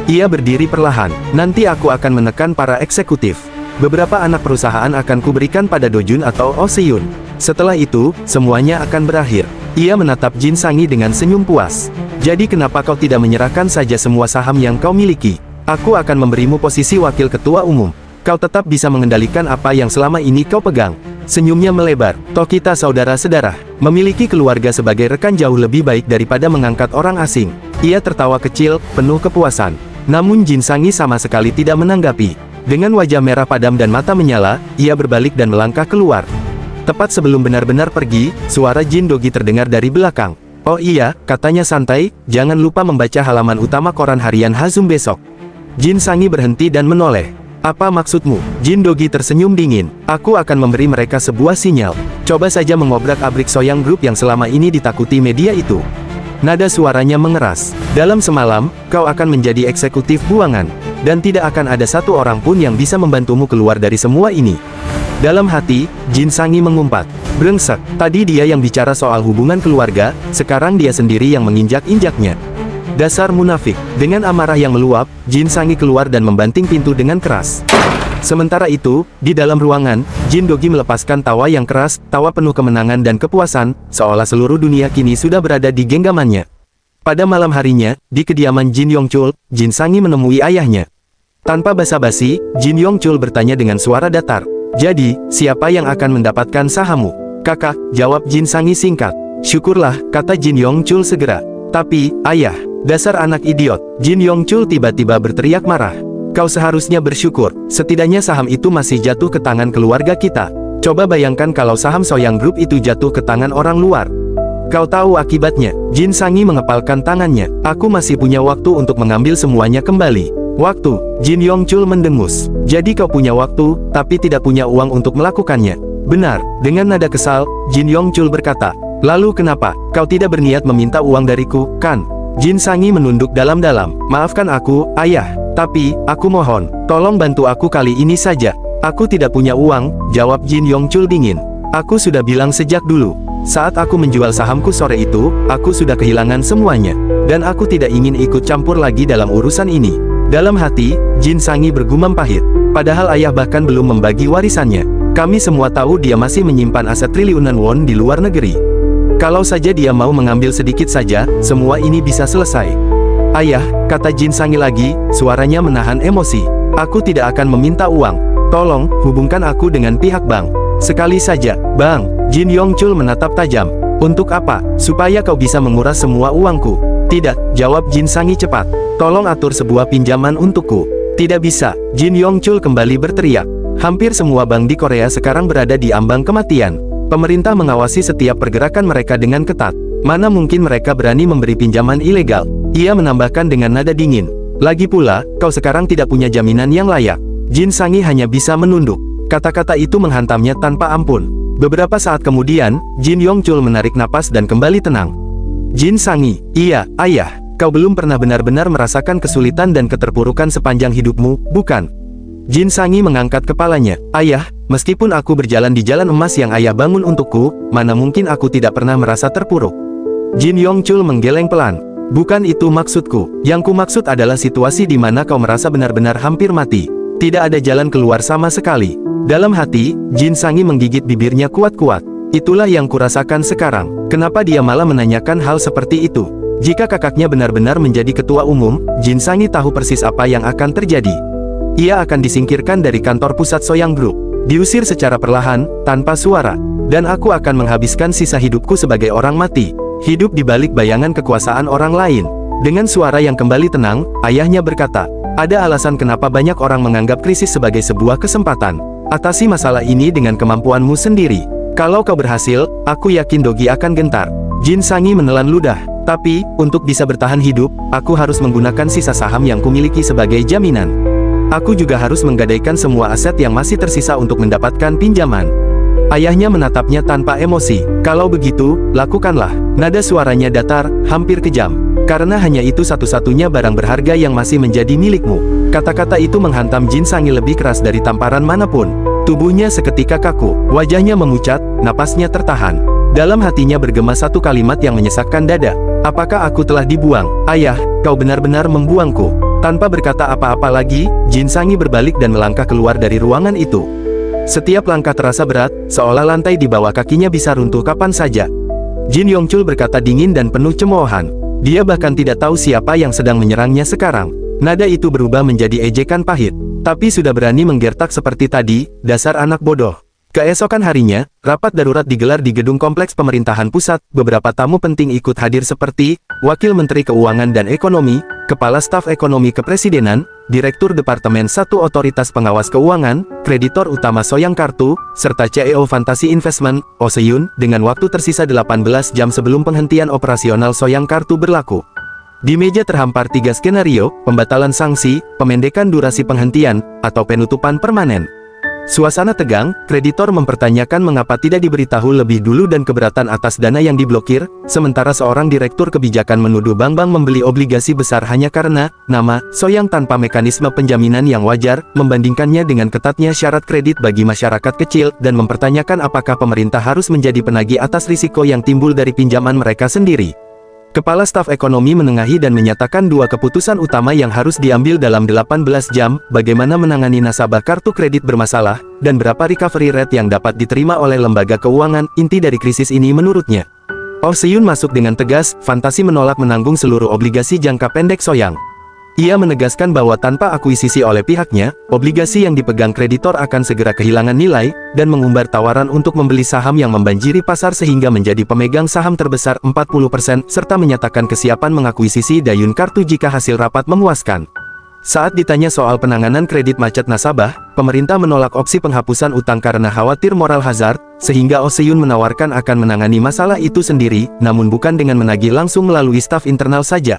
[SPEAKER 1] Ia berdiri perlahan. "Nanti aku akan menekan para eksekutif. Beberapa anak perusahaan akan kuberikan pada Dojun atau Oh Se-yun. Setelah itu, semuanya akan berakhir." Ia menatap Jin Sangyi dengan senyum puas. "Jadi kenapa kau tidak menyerahkan saja semua saham yang kau miliki? Aku akan memberimu posisi wakil ketua umum. Kau tetap bisa mengendalikan apa yang selama ini kau pegang." Senyumnya melebar. "Toh kita saudara-saudara. Memiliki keluarga sebagai rekan jauh lebih baik daripada mengangkat orang asing." Ia tertawa kecil, penuh kepuasan. Namun Jin Sangyi sama sekali tidak menanggapi. Dengan wajah merah padam dan mata menyala, ia berbalik dan melangkah keluar. Tepat sebelum benar-benar pergi, suara Jin Dogi terdengar dari belakang. "Oh iya," katanya santai, "jangan lupa membaca halaman utama koran harian Hazum besok." Jin Sangyi berhenti dan menoleh. "Apa maksudmu?" Jin Dogi tersenyum dingin. "Aku akan memberi mereka sebuah sinyal. Coba saja mengobrak-abrik Soyang Group yang selama ini ditakuti media itu." Nada suaranya mengeras. "Dalam semalam, kau akan menjadi eksekutif buangan. Dan tidak akan ada satu orang pun yang bisa membantumu keluar dari semua ini." Dalam hati, Jin Sangyi mengumpat. Brengsek, tadi dia yang bicara soal hubungan keluarga, sekarang dia sendiri yang menginjak-injaknya. Dasar munafik. Dengan amarah yang meluap, Jin Sangyi keluar dan membanting pintu dengan keras. Sementara itu, di dalam ruangan, Jin Dogi melepaskan tawa yang keras, tawa penuh kemenangan dan kepuasan, seolah seluruh dunia kini sudah berada di genggamannya. Pada malam harinya, di kediaman Jin Yongchul, Jin Sangi menemui ayahnya. Tanpa basa-basi, Jin Yongchul bertanya dengan suara datar. "Jadi, siapa yang akan mendapatkan sahammu?" "Kakak," jawab Jin Sangi singkat. "Syukurlah," kata Jin Yongchul segera. "Tapi, ayah, dasar anak idiot." Jin Yongchul tiba-tiba berteriak marah. "Kau seharusnya bersyukur, setidaknya saham itu masih jatuh ke tangan keluarga kita. Coba bayangkan kalau saham Soyang Group itu jatuh ke tangan orang luar. Kau tahu akibatnya." Jin Sangi mengepalkan tangannya. "Aku masih punya waktu untuk mengambil semuanya kembali." "Waktu?" Jin Yongchul mendengus. "Jadi kau punya waktu, tapi tidak punya uang untuk melakukannya?" "Benar." Dengan nada kesal, Jin Yongchul berkata. "Lalu kenapa kau tidak berniat meminta uang dariku, kan?" Jin Sangi menunduk dalam-dalam. "Maafkan aku, ayah. Tapi, aku mohon, tolong bantu aku kali ini saja." "Aku tidak punya uang," jawab Jin Yongchul dingin. "Aku sudah bilang sejak dulu. Saat aku menjual sahamku sore itu, aku sudah kehilangan semuanya. Dan aku tidak ingin ikut campur lagi dalam urusan ini." Dalam hati, Jin Sangi bergumam pahit. Padahal ayah bahkan belum membagi warisannya. Kami semua tahu dia masih menyimpan aset triliunan won di luar negeri. Kalau saja dia mau mengambil sedikit saja, semua ini bisa selesai. "Ayah," kata Jin Sangi lagi, suaranya menahan emosi. "Aku tidak akan meminta uang. Tolong, hubungkan aku dengan pihak bank. Sekali saja." "Bang?" Jin Yongchul menatap tajam. "Untuk apa? Supaya kau bisa menguras semua uangku?" "Tidak," jawab Jin Sangi cepat. "Tolong atur sebuah pinjaman untukku." "Tidak bisa." Jin Yongchul kembali berteriak. "Hampir semua bank di Korea sekarang berada di ambang kematian. Pemerintah mengawasi setiap pergerakan mereka dengan ketat. Mana mungkin mereka berani memberi pinjaman ilegal?" Ia menambahkan dengan nada dingin. "Lagi pula, kau sekarang tidak punya jaminan yang layak." Jin Sangi hanya bisa menunduk. Kata-kata itu menghantamnya tanpa ampun. Beberapa saat kemudian, Jin Yongchul menarik napas dan kembali tenang. "Jin Sangi." "Iya, ayah. Kau belum pernah benar-benar merasakan kesulitan dan keterpurukan sepanjang hidupmu, bukan?" Jin Sangi mengangkat kepalanya. "Ayah, meskipun aku berjalan di jalan emas yang ayah bangun untukku, mana mungkin aku tidak pernah merasa terpuruk." Jin Yongchul menggeleng pelan. "Bukan itu maksudku. Yang ku maksud adalah situasi di mana kau merasa benar-benar hampir mati. Tidak ada jalan keluar sama sekali." Dalam hati, Jin Sangi menggigit bibirnya kuat-kuat. Itulah yang kurasakan sekarang. Kenapa dia malah menanyakan hal seperti itu? Jika kakaknya benar-benar menjadi ketua umum, Jin Sangi tahu persis apa yang akan terjadi. Ia akan disingkirkan dari kantor pusat Soyang Group, diusir secara perlahan, tanpa suara. Dan aku akan menghabiskan sisa hidupku sebagai orang mati, hidup di balik bayangan kekuasaan orang lain. Dengan suara yang kembali tenang, ayahnya berkata, "Ada alasan kenapa banyak orang menganggap krisis sebagai sebuah kesempatan. Atasi masalah ini dengan kemampuanmu sendiri. Kalau kau berhasil, aku yakin Dogi akan gentar." Jin Sangi menelan ludah. "Tapi, untuk bisa bertahan hidup, aku harus menggunakan sisa saham yang kumiliki sebagai jaminan. Aku juga harus menggadaikan semua aset yang masih tersisa untuk mendapatkan pinjaman." Ayahnya menatapnya tanpa emosi. "Kalau begitu, lakukanlah." Nada suaranya datar, hampir kejam. "Karena hanya itu satu-satunya barang berharga yang masih menjadi milikmu." Kata-kata itu menghantam Jin Sangi lebih keras dari tamparan manapun. Tubuhnya seketika kaku, wajahnya memucat, napasnya tertahan. Dalam hatinya bergema satu kalimat yang menyesakkan dada. "Apakah aku telah dibuang? Ayah, kau benar-benar membuangku." Tanpa berkata apa-apa lagi, Jin Sangi berbalik dan melangkah keluar dari ruangan itu. Setiap langkah terasa berat, seolah lantai di bawah kakinya bisa runtuh kapan saja. Jin Yongchul berkata dingin dan penuh cemoohan. Dia bahkan tidak tahu siapa yang sedang menyerangnya sekarang. Nada itu berubah menjadi ejekan pahit. "Tapi sudah berani menggertak seperti tadi, dasar anak bodoh." Keesokan harinya, rapat darurat digelar di gedung kompleks pemerintahan pusat. Beberapa tamu penting ikut hadir seperti Wakil Menteri Keuangan dan Ekonomi, Kepala Staf Ekonomi Kepresidenan, Direktur Departemen 1 Otoritas Pengawas Keuangan, Kreditor Utama Soyang Kartu, serta CEO Fantasi Investment, Oh Se-yun, dengan waktu tersisa 18 jam sebelum penghentian operasional Soyang Kartu berlaku. Di meja terhampar 3 skenario: pembatalan sanksi, pemendekan durasi penghentian, atau penutupan permanen. Suasana tegang, kreditor mempertanyakan mengapa tidak diberitahu lebih dulu dan keberatan atas dana yang diblokir, sementara seorang direktur kebijakan menuduh bank-bank membeli obligasi besar hanya karena nama Soyang tanpa mekanisme penjaminan yang wajar, membandingkannya dengan ketatnya syarat kredit bagi masyarakat kecil, dan mempertanyakan apakah pemerintah harus menjadi penagih atas risiko yang timbul dari pinjaman mereka sendiri. Kepala Staf Ekonomi menengahi dan menyatakan dua keputusan utama yang harus diambil dalam 18 jam, bagaimana menangani nasabah kartu kredit bermasalah, dan berapa recovery rate yang dapat diterima oleh lembaga keuangan. Inti dari krisis ini menurutnya. Oh Se-yun masuk dengan tegas, Fantasi menolak menanggung seluruh obligasi jangka pendek Soyang. Ia menegaskan bahwa tanpa akuisisi oleh pihaknya, obligasi yang dipegang kreditor akan segera kehilangan nilai, dan mengumbar tawaran untuk membeli saham yang membanjiri pasar sehingga menjadi pemegang saham terbesar 40%, serta menyatakan kesiapan mengakuisisi Dayun Kartu jika hasil rapat memuaskan. Saat ditanya soal penanganan kredit macet nasabah, pemerintah menolak opsi penghapusan utang karena khawatir moral hazard, sehingga Oh Se-yun menawarkan akan menangani masalah itu sendiri, namun bukan dengan menagih langsung melalui staf internal saja.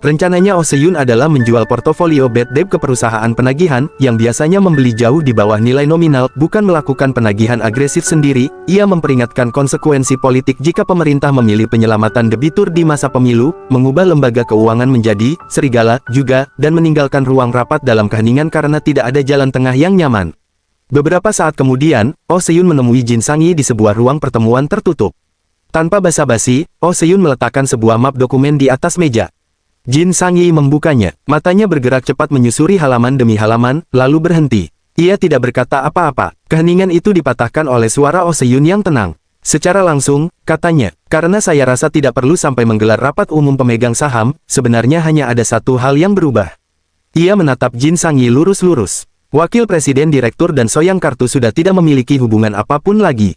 [SPEAKER 1] Rencananya Oh Se-yun adalah menjual portofolio bad debt ke perusahaan penagihan, yang biasanya membeli jauh di bawah nilai nominal, bukan melakukan penagihan agresif sendiri. Ia memperingatkan konsekuensi politik jika pemerintah memilih penyelamatan debitur di masa pemilu, mengubah lembaga keuangan menjadi serigala juga, dan meninggalkan ruang rapat dalam keheningan karena tidak ada jalan tengah yang nyaman. Beberapa saat kemudian, Oh Se-yun menemui Jin Sang-yi di sebuah ruang pertemuan tertutup. Tanpa basa-basi, Oh Se-yun meletakkan sebuah map dokumen di atas meja. Jin Sang-yi membukanya, matanya bergerak cepat menyusuri halaman demi halaman, lalu berhenti. Ia tidak berkata apa-apa. Keheningan itu dipatahkan oleh suara Oh Se-yun yang tenang. Secara langsung, katanya, karena saya rasa tidak perlu sampai menggelar rapat umum pemegang saham, sebenarnya hanya ada satu hal yang berubah. Ia menatap Jin Sang-yi lurus-lurus. Wakil Presiden Direktur dan Soyang Kartu sudah tidak memiliki hubungan apapun lagi.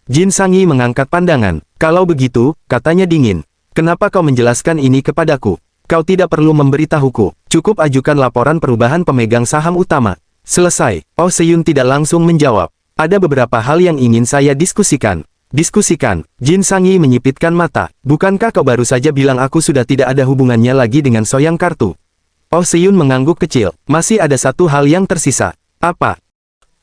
[SPEAKER 1] Jin Sang-yi mengangkat pandangan. Kalau begitu, katanya dingin. Kenapa kau menjelaskan ini kepadaku? Kau tidak perlu memberitahuku. Cukup ajukan laporan perubahan pemegang saham utama. Selesai. Oh Se-yun tidak langsung menjawab. Ada beberapa hal yang ingin saya diskusikan. Diskusikan. Jin Sang-yi menyipitkan mata. Bukankah kau baru saja bilang aku sudah tidak ada hubungannya lagi dengan Soyang Kartu? Oh Se-yun mengangguk kecil. Masih ada satu hal yang tersisa. Apa?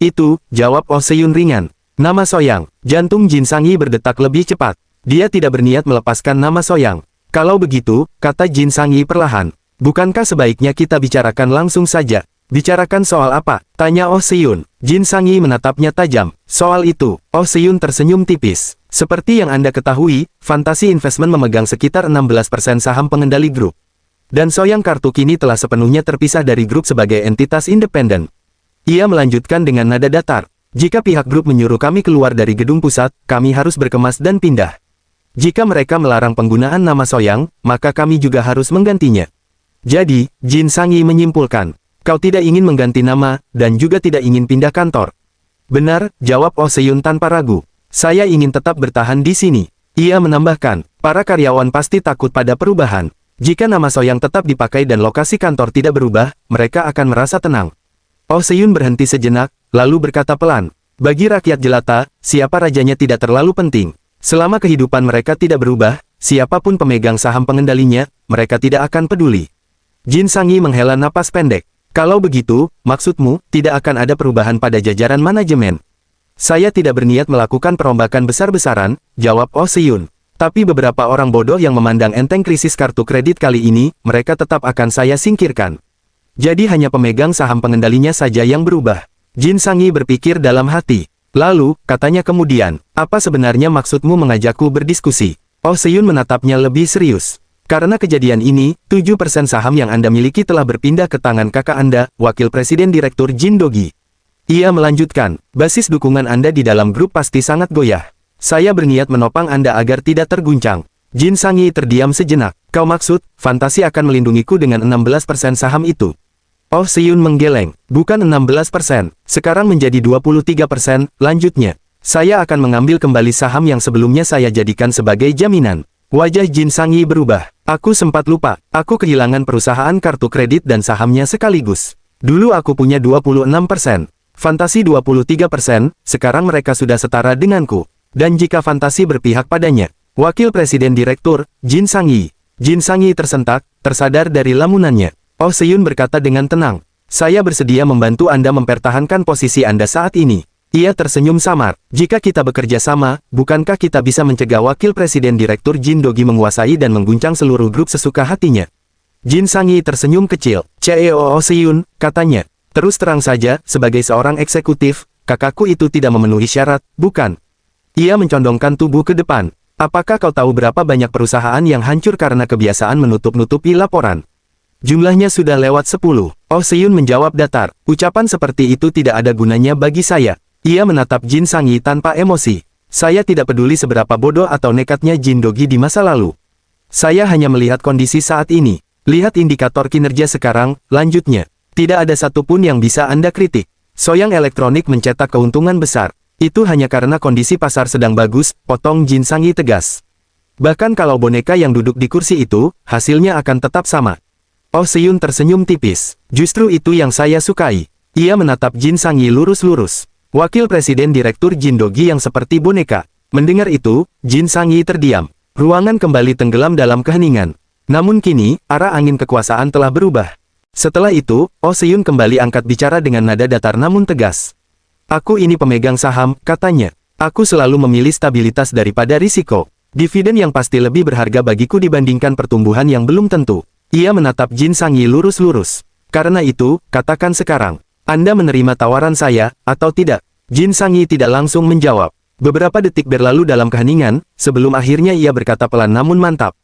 [SPEAKER 1] Itu, jawab Oh Se-yun ringan. Nama Soyang. Jantung Jin Sang-yi berdetak lebih cepat. Dia tidak berniat melepaskan nama Soyang. Kalau begitu, kata Jin Sang-yi perlahan, bukankah sebaiknya kita bicarakan langsung saja? Bicarakan soal apa? Tanya Oh Se-yun. Jin Sang-yi menatapnya tajam. Soal itu. Oh Se-yun tersenyum tipis. Seperti yang Anda ketahui, Fantasi Investment memegang sekitar 16% saham pengendali grup. Dan Soyang Kartu kini telah sepenuhnya terpisah dari grup sebagai entitas independen. Ia melanjutkan dengan nada datar. Jika pihak grup menyuruh kami keluar dari gedung pusat, kami harus berkemas dan pindah. Jika mereka melarang penggunaan nama Soyang, maka kami juga harus menggantinya. Jadi, Jin Sang-yi menyimpulkan, kau tidak ingin mengganti nama, dan juga tidak ingin pindah kantor. Benar, jawab Oh Se-yun tanpa ragu. Saya ingin tetap bertahan di sini. Ia menambahkan, para karyawan pasti takut pada perubahan. Jika nama Soyang tetap dipakai dan lokasi kantor tidak berubah, mereka akan merasa tenang. Oh Se-yun berhenti sejenak, lalu berkata pelan, bagi rakyat jelata, siapa rajanya tidak terlalu penting. Selama kehidupan mereka tidak berubah, siapapun pemegang saham pengendalinya, mereka tidak akan peduli. Jin Sang-yi menghela napas pendek. Kalau begitu, maksudmu, tidak akan ada perubahan pada jajaran manajemen. Saya tidak berniat melakukan perombakan besar-besaran, jawab Oh Se-yun. Tapi beberapa orang bodoh yang memandang enteng krisis kartu kredit kali ini, mereka tetap akan saya singkirkan. Jadi hanya pemegang saham pengendalinya saja yang berubah. Jin Sang-yi berpikir dalam hati. Lalu, katanya kemudian, apa sebenarnya maksudmu mengajakku berdiskusi? Oh Se-yun menatapnya lebih serius. Karena kejadian ini, 7% saham yang Anda miliki telah berpindah ke tangan kakak Anda, Wakil Presiden Direktur Jin Do-gi. Ia melanjutkan, basis dukungan Anda di dalam grup pasti sangat goyah. Saya berniat menopang Anda agar tidak terguncang. Jin Sang-yi terdiam sejenak. Kau maksud, Fantasi akan melindungiku dengan 16% saham itu? Oh Se-yun menggeleng, bukan 16%, sekarang menjadi 23%, lanjutnya. Saya akan mengambil kembali saham yang sebelumnya saya jadikan sebagai jaminan. Wajah Jin Sang-yi berubah. Aku sempat lupa, aku kehilangan perusahaan kartu kredit dan sahamnya sekaligus. Dulu aku punya 26%, Fantasi 23%, sekarang mereka sudah setara denganku. Dan jika Fantasi berpihak padanya, Wakil Presiden Direktur, Jin Sang-yi. Jin Sang-yi tersentak, tersadar dari lamunannya. Oh Se-yun berkata dengan tenang, saya bersedia membantu Anda mempertahankan posisi Anda saat ini. Ia tersenyum samar, jika kita bekerja sama, bukankah kita bisa mencegah Wakil Presiden Direktur Jin Do-gi menguasai dan mengguncang seluruh grup sesuka hatinya? Jin Sang-yi tersenyum kecil. CEO Oh Se-yun, katanya, terus terang saja, sebagai seorang eksekutif, kakakku itu tidak memenuhi syarat, bukan? Ia mencondongkan tubuh ke depan. Apakah kau tahu berapa banyak perusahaan yang hancur karena kebiasaan menutup-nutupi laporan? Jumlahnya sudah lewat 10. Oh Se-yun menjawab datar. Ucapan seperti itu tidak ada gunanya bagi saya. Ia menatap Jin Sang-yi tanpa emosi. Saya tidak peduli seberapa bodoh atau nekatnya Jin Do-gi di masa lalu. Saya hanya melihat kondisi saat ini. Lihat indikator kinerja sekarang, lanjutnya. Tidak ada satupun yang bisa Anda kritik. Soyang Elektronik mencetak keuntungan besar. Itu hanya karena kondisi pasar sedang bagus, potong Jin Sang-yi tegas. Bahkan kalau boneka yang duduk di kursi itu, hasilnya akan tetap sama. Oh Se-yun tersenyum tipis. Justru itu yang saya sukai. Ia menatap Jin Sang-yi lurus-lurus. Wakil Presiden Direktur Jin Do-gi yang seperti boneka. Mendengar itu, Jin Sang-yi terdiam. Ruangan kembali tenggelam dalam keheningan. Namun kini, arah angin kekuasaan telah berubah. Setelah itu, Oh Se-yun kembali angkat bicara dengan nada datar namun tegas. Aku ini pemegang saham, katanya. Aku selalu memilih stabilitas daripada risiko. Dividen yang pasti lebih berharga bagiku dibandingkan pertumbuhan yang belum tentu. Ia menatap Jin Sang-yi lurus-lurus. Karena itu, katakan sekarang. Anda menerima tawaran saya, atau tidak? Jin Sang-yi tidak langsung menjawab. Beberapa detik berlalu dalam keheningan, sebelum akhirnya ia berkata pelan namun mantap.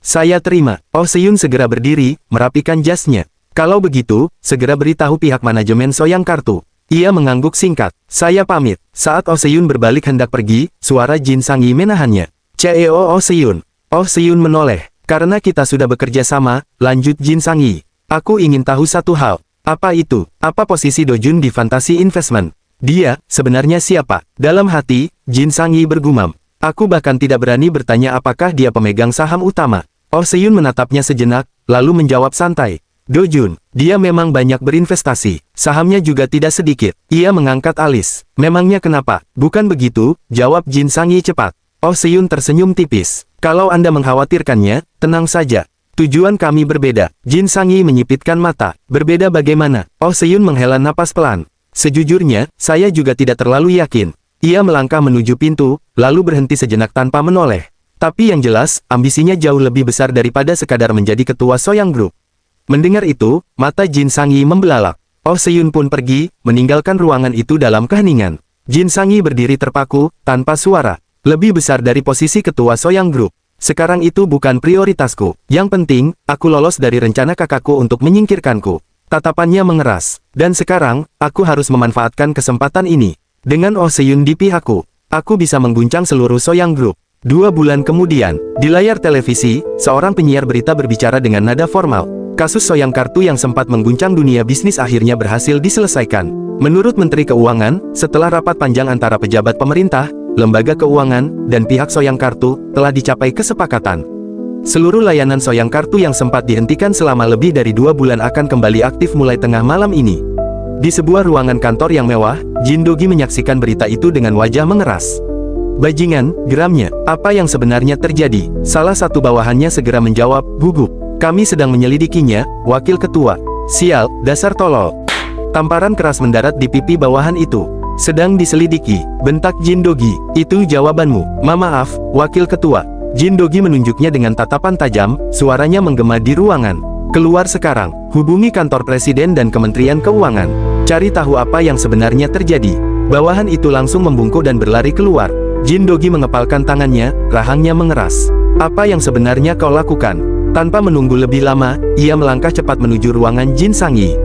[SPEAKER 1] Saya terima. Oh Se-yun segera berdiri, merapikan jasnya. Kalau begitu, segera beritahu pihak manajemen Soyang Kartu. Ia mengangguk singkat. Saya pamit. Saat Oh Se-yun berbalik hendak pergi, suara Jin Sang-yi menahannya. CEO Oh Se-yun. Oh Se-yun menoleh. Karena kita sudah bekerja sama, lanjut Jin Sang-yi. Aku ingin tahu satu hal. Apa itu? Apa posisi Do-jun di Fantasy Investment? Dia, sebenarnya siapa? Dalam hati, Jin Sang-yi bergumam. Aku bahkan tidak berani bertanya apakah dia pemegang saham utama. Oh Se-yun menatapnya sejenak, lalu menjawab santai. Do-jun, dia memang banyak berinvestasi. Sahamnya juga tidak sedikit. Ia mengangkat alis. Memangnya kenapa? Bukan begitu, jawab Jin Sang-yi cepat. Oh Se-yun tersenyum tipis. Kalau Anda mengkhawatirkannya, tenang saja. Tujuan kami berbeda. Jin Sang-yi menyipitkan mata. Berbeda bagaimana? Oh Se-yun menghela napas pelan. Sejujurnya, saya juga tidak terlalu yakin. Ia melangkah menuju pintu, lalu berhenti sejenak tanpa menoleh. Tapi yang jelas, ambisinya jauh lebih besar daripada sekadar menjadi ketua Soyang Group. Mendengar itu, mata Jin Sang-yi membelalak. Oh Se-yun pun pergi, meninggalkan ruangan itu dalam keheningan. Jin Sang-yi berdiri terpaku, tanpa suara. Lebih besar dari posisi ketua Soyang Group. Sekarang itu bukan prioritasku. Yang penting, aku lolos dari rencana kakakku untuk menyingkirkanku. Tatapannya mengeras. Dan sekarang, aku harus memanfaatkan kesempatan ini. Dengan Oh Se-yun di pihakku, aku bisa mengguncang seluruh Soyang Group. 2 bulan kemudian, di layar televisi, seorang penyiar berita berbicara dengan nada formal. Kasus Soyang Kartu yang sempat mengguncang dunia bisnis akhirnya berhasil diselesaikan. Menurut Menteri Keuangan, setelah rapat panjang antara pejabat pemerintah, lembaga keuangan, dan pihak Soyang Kartu, telah dicapai kesepakatan. Seluruh layanan Soyang Kartu yang sempat dihentikan selama lebih dari 2 bulan akan kembali aktif mulai tengah malam ini. Di sebuah ruangan kantor yang mewah, Jin Do-gi menyaksikan berita itu dengan wajah mengeras. Bajingan, geramnya, apa yang sebenarnya terjadi? Salah satu bawahannya segera menjawab, gugup. Kami sedang menyelidikinya, wakil ketua. Sial, dasar tolol. Tamparan keras mendarat di pipi bawahan itu. Sedang diselidiki, bentak Jin Do-gi. Itu jawabanmu. Maaf, wakil ketua. Jin Do-gi menunjuknya dengan tatapan tajam, suaranya menggema di ruangan. Keluar sekarang, hubungi kantor presiden dan Kementerian Keuangan. Cari tahu apa yang sebenarnya terjadi. Bawahan itu langsung membungkuk dan berlari keluar. Jin Do-gi mengepalkan tangannya, rahangnya mengeras. Apa yang sebenarnya kau lakukan? Tanpa menunggu lebih lama, ia melangkah cepat menuju ruangan Jin Sang-yi.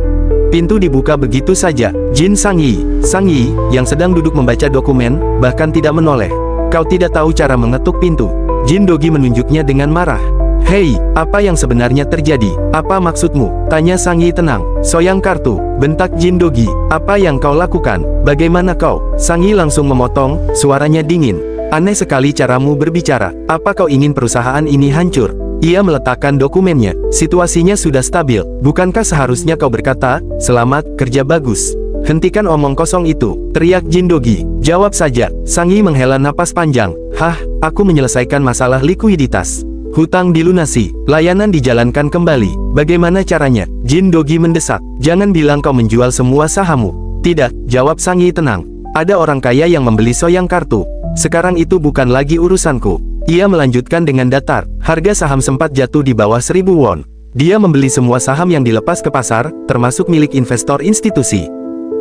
[SPEAKER 1] Pintu dibuka begitu saja. Jin Sang-yi, yang sedang duduk membaca dokumen, bahkan tidak menoleh. Kau tidak tahu cara mengetuk pintu. Jin Do-gi menunjuknya dengan marah. Hei, apa yang sebenarnya terjadi? Apa maksudmu? Tanya Sang-yi tenang. Soyang Kartu, bentak Jin Do-gi. Apa yang kau lakukan? Bagaimana kau? Sang-yi langsung memotong, suaranya dingin. Aneh sekali caramu berbicara. Apa kau ingin perusahaan ini hancur? Ia meletakkan dokumennya. Situasinya sudah stabil. Bukankah seharusnya kau berkata, selamat, kerja bagus? Hentikan omong kosong itu, teriak Jin Do-gi. Jawab saja. Sang-yi menghela napas panjang. Hah, aku menyelesaikan masalah likuiditas. Hutang dilunasi, layanan dijalankan kembali. Bagaimana caranya? Jin Do-gi mendesak. Jangan bilang kau menjual semua sahammu. Tidak, jawab Sang-yi tenang. Ada orang kaya yang membeli Soyang Kartu. Sekarang itu bukan lagi urusanku. Ia melanjutkan dengan datar. Harga saham sempat jatuh di bawah 1000 won. Dia membeli semua saham yang dilepas ke pasar, termasuk milik investor institusi.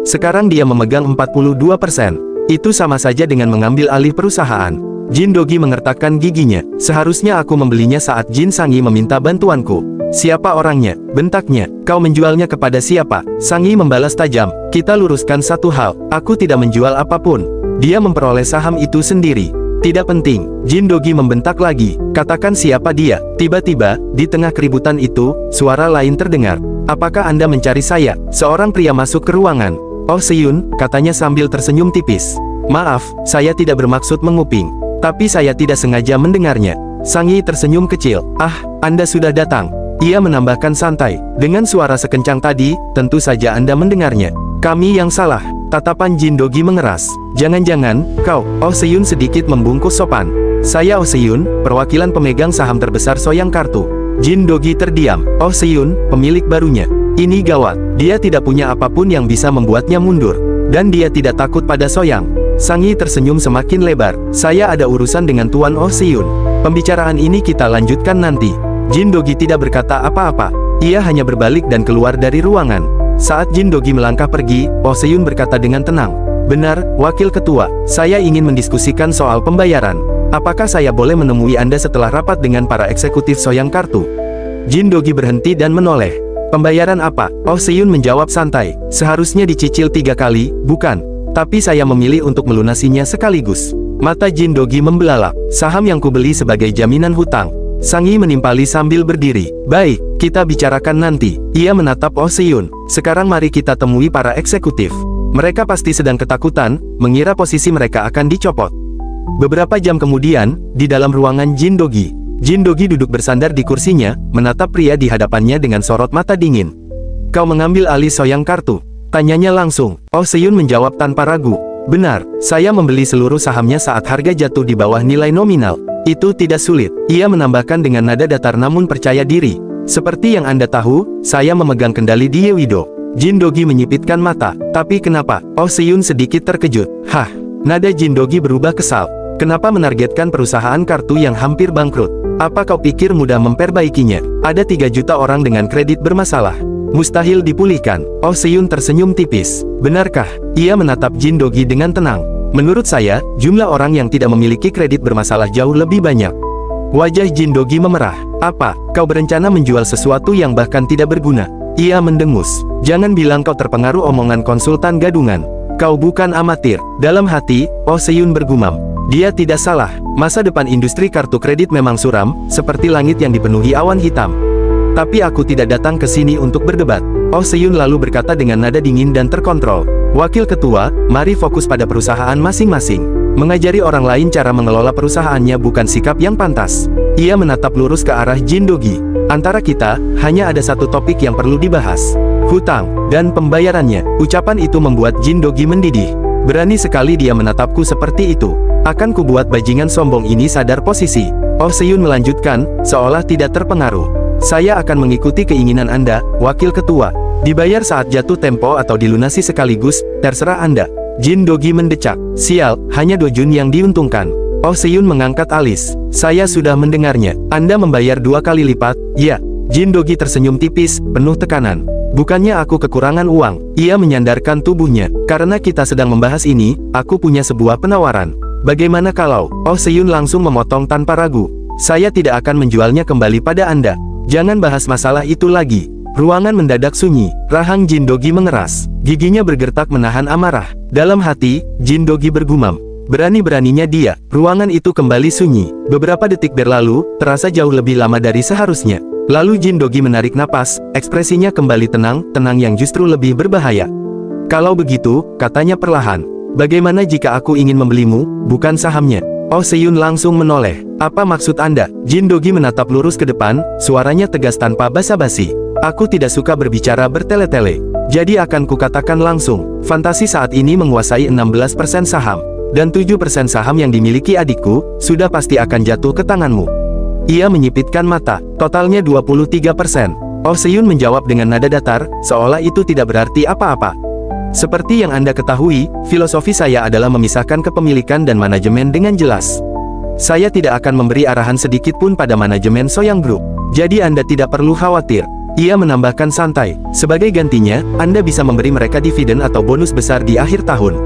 [SPEAKER 1] Sekarang dia memegang 42%. Itu sama saja dengan mengambil alih perusahaan. Jin Dogi mengertakkan giginya. Seharusnya aku membelinya saat Jin Sangi meminta bantuanku. Siapa orangnya? Bentaknya. Kau menjualnya kepada siapa? Sangi membalas tajam. Kita luruskan satu hal. Aku tidak menjual apapun. Dia memperoleh saham itu sendiri. Tidak penting. Jin Dogi membentak lagi. Katakan siapa dia. Tiba-tiba, di tengah keributan itu, suara lain terdengar. Apakah Anda mencari saya? Seorang pria masuk ke ruangan. Oh Seyun, katanya sambil tersenyum tipis. Maaf, saya tidak bermaksud menguping. Tapi saya tidak sengaja mendengarnya. Sangi tersenyum kecil. Ah, Anda sudah datang. Ia menambahkan santai. Dengan suara sekencang tadi, tentu saja Anda mendengarnya. Kami yang salah. Tatapan Jin Dogi mengeras. Jangan-jangan, kau, Oh Seyun sedikit membungkuk sopan. Saya Oh Seyun, perwakilan pemegang saham terbesar Soyang Kartu. Jin Dogi terdiam. Oh Seyun, pemilik barunya. Ini gawat. Dia tidak punya apapun yang bisa membuatnya mundur. Dan dia tidak takut pada Soyang. Sangi tersenyum semakin lebar. Saya ada urusan dengan Tuan Oh Seyun. Pembicaraan ini kita lanjutkan nanti. Jin Dogi tidak berkata apa-apa. Ia hanya berbalik dan keluar dari ruangan. Saat Jin Dogi melangkah pergi, Oh Seyun berkata dengan tenang. Benar, Wakil Ketua. Saya ingin mendiskusikan soal pembayaran. Apakah saya boleh menemui Anda setelah rapat dengan para eksekutif Soyang Kartu? Jin Dogi berhenti dan menoleh. Pembayaran apa? Oh Seyun menjawab santai. Seharusnya dicicil 3 kali, bukan? Tapi saya memilih untuk melunasinya sekaligus. Mata Jin Dogi membelalak. Saham yang kubeli sebagai jaminan hutang. Sangi menimpali sambil berdiri. Baik, kita bicarakan nanti. Ia menatap Oh Seyun. Sekarang mari kita temui para eksekutif. Mereka pasti sedang ketakutan, mengira posisi mereka akan dicopot. Beberapa jam kemudian, di dalam ruangan Jin Dogi. Jin Dogi duduk bersandar di kursinya, menatap pria di hadapannya dengan sorot mata dingin. Kau mengambil alih Soyang Kartu? Tanyanya langsung. Oh Seyun menjawab tanpa ragu. Benar, saya membeli seluruh sahamnya saat harga jatuh di bawah nilai nominal. Itu tidak sulit. Ia menambahkan dengan nada datar namun percaya diri. Seperti yang Anda tahu, saya memegang kendali di Yewido. Jin Dogi menyipitkan mata. Tapi kenapa? Oh Seyun sedikit terkejut. Hah? Nada Jin Dogi berubah kesal. Kenapa menargetkan perusahaan kartu yang hampir bangkrut? Apa kau pikir mudah memperbaikinya? Ada 3 juta orang dengan kredit bermasalah. Mustahil dipulihkan. Oh Seyun tersenyum tipis. Benarkah? Ia menatap Jin Dogi dengan tenang. Menurut saya, jumlah orang yang tidak memiliki kredit bermasalah jauh lebih banyak. Wajah Jin Dogi memerah. Apa? Kau berencana menjual sesuatu yang bahkan tidak berguna? Ia mendengus. Jangan bilang kau terpengaruh omongan konsultan gadungan. Kau bukan amatir. Dalam hati, Oh Seyun bergumam. Dia tidak salah. Masa depan industri kartu kredit memang suram, seperti langit yang dipenuhi awan hitam. Tapi aku tidak datang ke sini untuk berdebat. Oh Seyun lalu berkata dengan nada dingin dan terkontrol. Wakil Ketua, mari fokus pada perusahaan masing-masing. Mengajari orang lain cara mengelola perusahaannya bukan sikap yang pantas. Ia menatap lurus ke arah Jin Dogi. Antara kita, hanya ada satu topik yang perlu dibahas. Hutang, dan pembayarannya. Ucapan itu membuat Jin Dogi mendidih. Berani sekali dia menatapku seperti itu. Akan kubuat bajingan sombong ini sadar posisi. Oh Seyun melanjutkan, seolah tidak terpengaruh. Saya akan mengikuti keinginan Anda, Wakil Ketua. Dibayar saat jatuh tempo atau dilunasi sekaligus, terserah Anda. Jin Dogi mendecak. Sial, hanya 2 Jun yang diuntungkan. Oh Seyun mengangkat alis. Saya sudah mendengarnya. Anda membayar 2 kali lipat, ya. Jin Dogi tersenyum tipis, penuh tekanan. Bukannya aku kekurangan uang. Ia menyandarkan tubuhnya. Karena kita sedang membahas ini, aku punya sebuah penawaran. Bagaimana kalau? Oh Seyun langsung memotong tanpa ragu. Saya tidak akan menjualnya kembali pada Anda. Jangan bahas masalah itu lagi. Ruangan mendadak sunyi. Rahang Jin Dogi mengeras. Giginya bergertak menahan amarah. Dalam hati, Jin Dogi bergumam. Berani-beraninya dia. Ruangan itu kembali sunyi. Beberapa detik berlalu, terasa jauh lebih lama dari seharusnya. Lalu Jin Dogi menarik napas, ekspresinya kembali tenang, tenang yang justru lebih berbahaya. Kalau begitu, katanya perlahan. Bagaimana jika aku ingin membelimu, bukan sahamnya? Oh Seyun langsung menoleh. Apa maksud Anda? Jin Dogi menatap lurus ke depan, suaranya tegas tanpa basa-basi. Aku tidak suka berbicara bertele-tele. Jadi akan kukatakan langsung. Fantasi saat ini menguasai 16% saham. Dan 7% saham yang dimiliki adikku, sudah pasti akan jatuh ke tanganmu. Ia menyipitkan mata. Totalnya 23%. Oh Seyun menjawab dengan nada datar, seolah itu tidak berarti apa-apa. Seperti yang Anda ketahui, filosofi saya adalah memisahkan kepemilikan dan manajemen dengan jelas. Saya tidak akan memberi arahan sedikit pun pada manajemen Soyang Group. Jadi Anda tidak perlu khawatir. Ia menambahkan santai. Sebagai gantinya, Anda bisa memberi mereka dividen atau bonus besar di akhir tahun.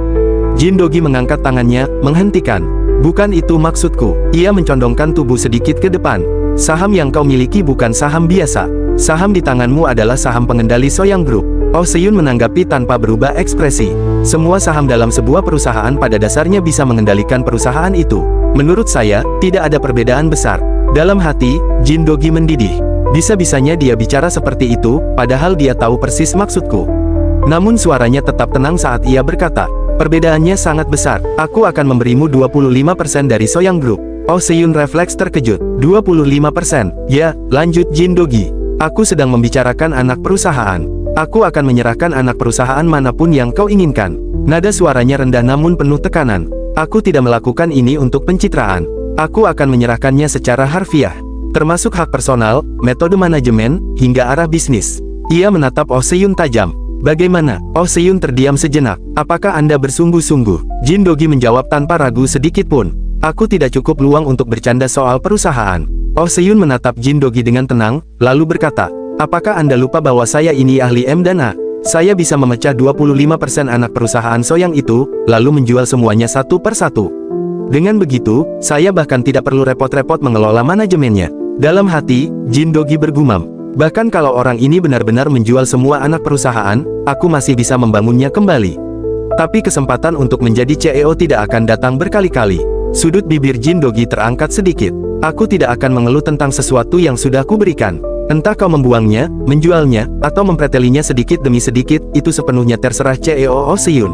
[SPEAKER 1] Jin Dogi mengangkat tangannya, menghentikan. Bukan itu maksudku. Ia mencondongkan tubuh sedikit ke depan. Saham yang kau miliki bukan saham biasa. Saham di tanganmu adalah saham pengendali Soyang Group. Oh Se-yun menanggapi tanpa berubah ekspresi. Semua saham dalam sebuah perusahaan pada dasarnya bisa mengendalikan perusahaan itu. Menurut saya, tidak ada perbedaan besar. Dalam hati, Jin Dogi mendidih. Bisa-bisanya dia bicara seperti itu, padahal dia tahu persis maksudku. Namun suaranya tetap tenang saat ia berkata, perbedaannya sangat besar. Aku akan memberimu 25% dari Soyang Group. Oh Se-yun refleks terkejut. 25%? Ya, lanjut Jin Dogi. Aku sedang membicarakan anak perusahaan. Aku akan menyerahkan anak perusahaan manapun yang kau inginkan. Nada suaranya rendah namun penuh tekanan. Aku tidak melakukan ini untuk pencitraan. Aku akan menyerahkannya secara harfiah. Termasuk hak personal, metode manajemen, hingga arah bisnis. Ia menatap Oh Se-yun tajam. Bagaimana? Oh Se-yun terdiam sejenak. Apakah Anda bersungguh-sungguh? Jin Dogi menjawab tanpa ragu sedikit pun. Aku tidak cukup luang untuk bercanda soal perusahaan. Oh Se-yun menatap Jin Dogi dengan tenang, lalu berkata, apakah Anda lupa bahwa saya ini ahli M&A? Saya bisa memecah 25% anak perusahaan Soyang itu, lalu menjual semuanya satu per satu. Dengan begitu, saya bahkan tidak perlu repot-repot mengelola manajemennya. Dalam hati, Jin Dogi bergumam. Bahkan kalau orang ini benar-benar menjual semua anak perusahaan, aku masih bisa membangunnya kembali. Tapi kesempatan untuk menjadi CEO tidak akan datang berkali-kali. Sudut bibir Jin Dogi terangkat sedikit. Aku tidak akan mengeluh tentang sesuatu yang sudah kuberikan. Entah kau membuangnya, menjualnya, atau mempretelinya sedikit demi sedikit, itu sepenuhnya terserah CEO Oh Se-yun.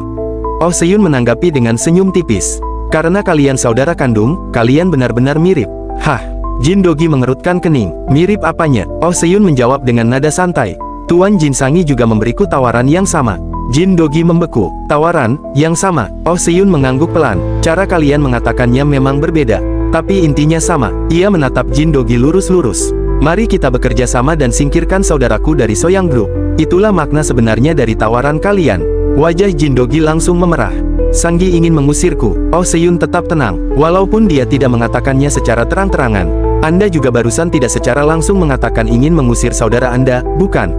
[SPEAKER 1] Oh Se-yun menanggapi dengan senyum tipis. Karena kalian saudara kandung, kalian benar-benar mirip. Hah? Jin Dogi mengerutkan kening. Mirip apanya? Oh Se-yun menjawab dengan nada santai. Tuan Jin Sangi juga memberiku tawaran yang sama. Jin Dogi membeku. Tawaran yang sama? Oh Se-yun mengangguk pelan. Cara kalian mengatakannya memang berbeda, tapi intinya sama. Ia menatap Jin Dogi lurus-lurus. Mari kita bekerja sama dan singkirkan saudaraku dari Soyang Group. Itulah makna sebenarnya dari tawaran kalian. Wajah Jin Dogi langsung memerah. Sanggi ingin mengusirku. Oh Se-yun tetap tenang. Walaupun dia tidak mengatakannya secara terang-terangan. Anda juga barusan tidak secara langsung mengatakan ingin mengusir saudara Anda, bukan?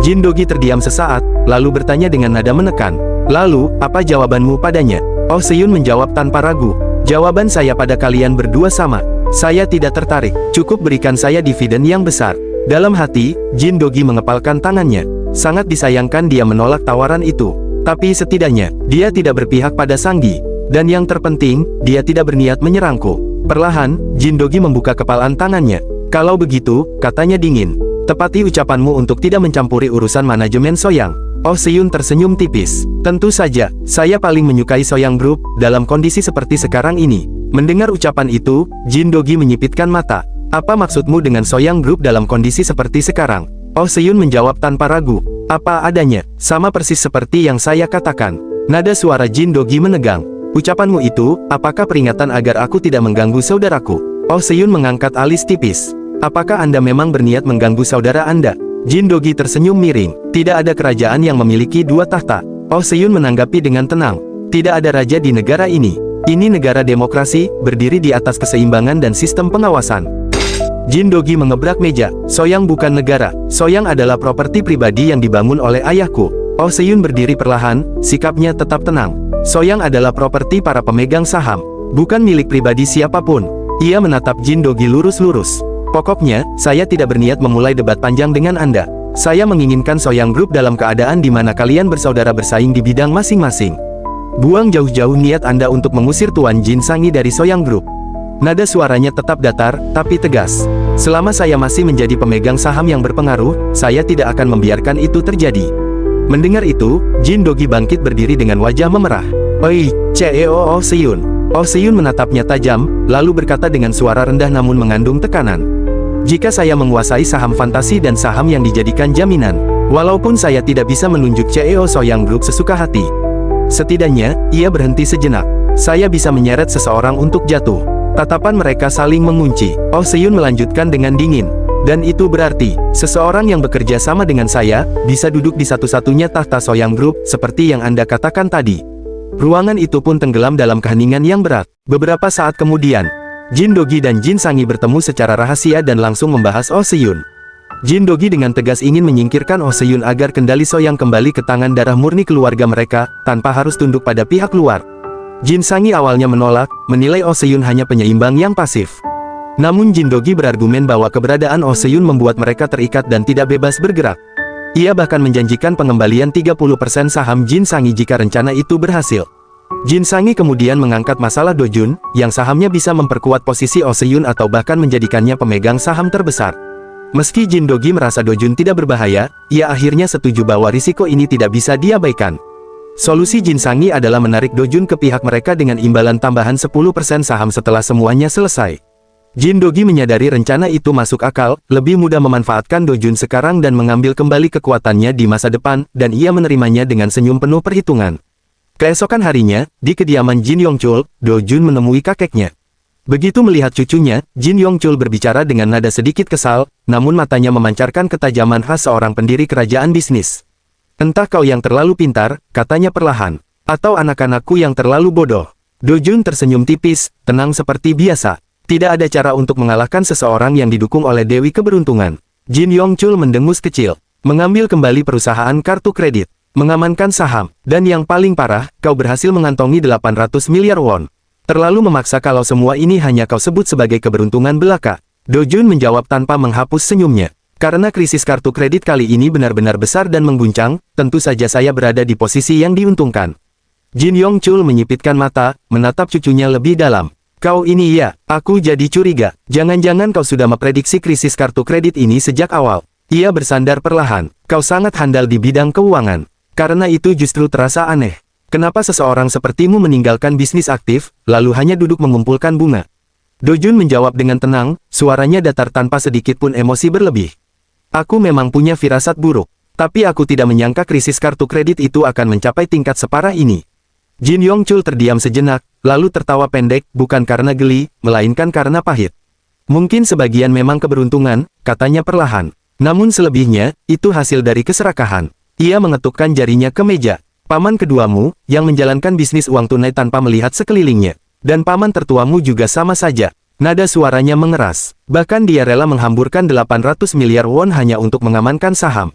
[SPEAKER 1] Jin Dogi terdiam sesaat, lalu bertanya dengan nada menekan. Lalu, apa jawabanmu padanya? Oh Se-yun menjawab tanpa ragu. Jawaban saya pada kalian berdua sama. Saya tidak tertarik. Cukup berikan saya dividen yang besar. Dalam hati, Jin Dogi mengepalkan tangannya. Sangat disayangkan dia menolak tawaran itu. Tapi setidaknya, dia tidak berpihak pada Sanggi. Dan yang terpenting, dia tidak berniat menyerangku. Perlahan, Jin Dogi membuka kepalan tangannya. Kalau begitu, katanya dingin. Tepati ucapanmu untuk tidak mencampuri urusan manajemen Soyang. Oh Se-yun tersenyum tipis. Tentu saja, saya paling menyukai Soyang Group, dalam kondisi seperti sekarang ini. Mendengar ucapan itu, Jin Dogi menyipitkan mata. Apa maksudmu dengan Soyang Group dalam kondisi seperti sekarang? Oh Se-yun menjawab tanpa ragu. Apa adanya, sama persis seperti yang saya katakan. Nada suara Jin Dogi menegang. Ucapanmu itu, apakah peringatan agar aku tidak mengganggu saudaraku? Oh Se-yun mengangkat alis tipis. Apakah Anda memang berniat mengganggu saudara Anda? Jin Dogi tersenyum miring. Tidak ada kerajaan yang memiliki dua tahta. Oh Se-yun menanggapi dengan tenang. Tidak ada raja di negara ini. Ini negara demokrasi, berdiri di atas keseimbangan dan sistem pengawasan. Jin Dogi mengebrak meja. Soyang bukan negara. Soyang adalah properti pribadi yang dibangun oleh ayahku. Oh Se-yun berdiri perlahan, sikapnya tetap tenang. Soyang adalah properti para pemegang saham, bukan milik pribadi siapapun. Ia menatap Jin Dogi lurus-lurus. Pokoknya, saya tidak berniat memulai debat panjang dengan Anda. Saya menginginkan Soyang Group dalam keadaan di mana kalian bersaudara bersaing di bidang masing-masing. Buang jauh-jauh niat Anda untuk mengusir Tuan Jin Sangi dari Soyang Group. Nada suaranya tetap datar, tapi tegas. Selama saya masih menjadi pemegang saham yang berpengaruh, saya tidak akan membiarkan itu terjadi. Mendengar itu, Jin Dogi bangkit berdiri dengan wajah memerah. Oi, CEO Oh Se-yun. Oh Se-yun menatapnya tajam, lalu berkata dengan suara rendah namun mengandung tekanan. Jika saya menguasai saham fantasi dan saham yang dijadikan jaminan, walaupun saya tidak bisa menunjuk CEO Soyang Group sesuka hati. Setidaknya, ia berhenti sejenak. Saya bisa menyeret seseorang untuk jatuh. Tatapan mereka saling mengunci. Oh Se-yun melanjutkan dengan dingin. Dan itu berarti, seseorang yang bekerja sama dengan saya, bisa duduk di satu-satunya tahta Soyang Group, seperti yang Anda katakan tadi. Ruangan itu pun tenggelam dalam keheningan yang berat. Beberapa saat kemudian, Jin Dogi dan Jin Sangi bertemu secara rahasia dan langsung membahas Oh Se-yun. Jin Dogi dengan tegas ingin menyingkirkan Oh Se-yun agar kendali Soyang kembali ke tangan darah murni keluarga mereka, tanpa harus tunduk pada pihak luar. Jin Sangi awalnya menolak, menilai Oh Se-yun hanya penyeimbang yang pasif. Namun Jin Dogi berargumen bahwa keberadaan Oh Se-yun membuat mereka terikat dan tidak bebas bergerak. Ia bahkan menjanjikan pengembalian 30% saham Jin Sangi jika rencana itu berhasil. Jin Sangi kemudian mengangkat masalah Dojun, yang sahamnya bisa memperkuat posisi Oh Se-yun atau bahkan menjadikannya pemegang saham terbesar. Meski Jin Dogi merasa Dojun tidak berbahaya, ia akhirnya setuju bahwa risiko ini tidak bisa diabaikan. Solusi Jin Sangi adalah menarik Dojun ke pihak mereka dengan imbalan tambahan 10% saham setelah semuanya selesai. Jin Dogi menyadari rencana itu masuk akal, lebih mudah memanfaatkan Dojun sekarang dan mengambil kembali kekuatannya di masa depan, dan ia menerimanya dengan senyum penuh perhitungan. Keesokan harinya, di kediaman Jin Yongchul, Dojun menemui kakeknya. Begitu melihat cucunya, Jin Yongchul berbicara dengan nada sedikit kesal, namun matanya memancarkan ketajaman khas seorang pendiri kerajaan bisnis. "Entah kau yang terlalu pintar," katanya perlahan, "atau anak-anakku yang terlalu bodoh." Dojun tersenyum tipis, tenang seperti biasa. Tidak ada cara untuk mengalahkan seseorang yang didukung oleh Dewi Keberuntungan. Jin Yongchul mendengus kecil, mengambil kembali perusahaan kartu kredit, mengamankan saham, dan yang paling parah, kau berhasil mengantongi 800 miliar won. Terlalu memaksa kalau semua ini hanya kau sebut sebagai keberuntungan belaka. Dojun menjawab tanpa menghapus senyumnya. Karena krisis kartu kredit kali ini benar-benar besar dan mengguncang, tentu saja saya berada di posisi yang diuntungkan. Jin Yongchul menyipitkan mata, menatap cucunya lebih dalam. "Kau ini ya, aku jadi curiga. Jangan-jangan kau sudah memprediksi krisis kartu kredit ini sejak awal." Ia bersandar perlahan. "Kau sangat handal di bidang keuangan. Karena itu justru terasa aneh. Kenapa seseorang sepertimu meninggalkan bisnis aktif, lalu hanya duduk mengumpulkan bunga?" Dojun menjawab dengan tenang, suaranya datar tanpa sedikit pun emosi berlebih. "Aku memang punya firasat buruk. Tapi aku tidak menyangka krisis kartu kredit itu akan mencapai tingkat separah ini." Jin Yongchul terdiam sejenak, lalu tertawa pendek, bukan karena geli, melainkan karena pahit. "Mungkin sebagian memang keberuntungan," katanya perlahan. "Namun selebihnya, itu hasil dari keserakahan." Ia mengetukkan jarinya ke meja. "Paman keduamu, yang menjalankan bisnis uang tunai tanpa melihat sekelilingnya. Dan paman tertuamu juga sama saja." Nada suaranya mengeras. Bahkan dia rela menghamburkan 800 miliar won hanya untuk mengamankan saham.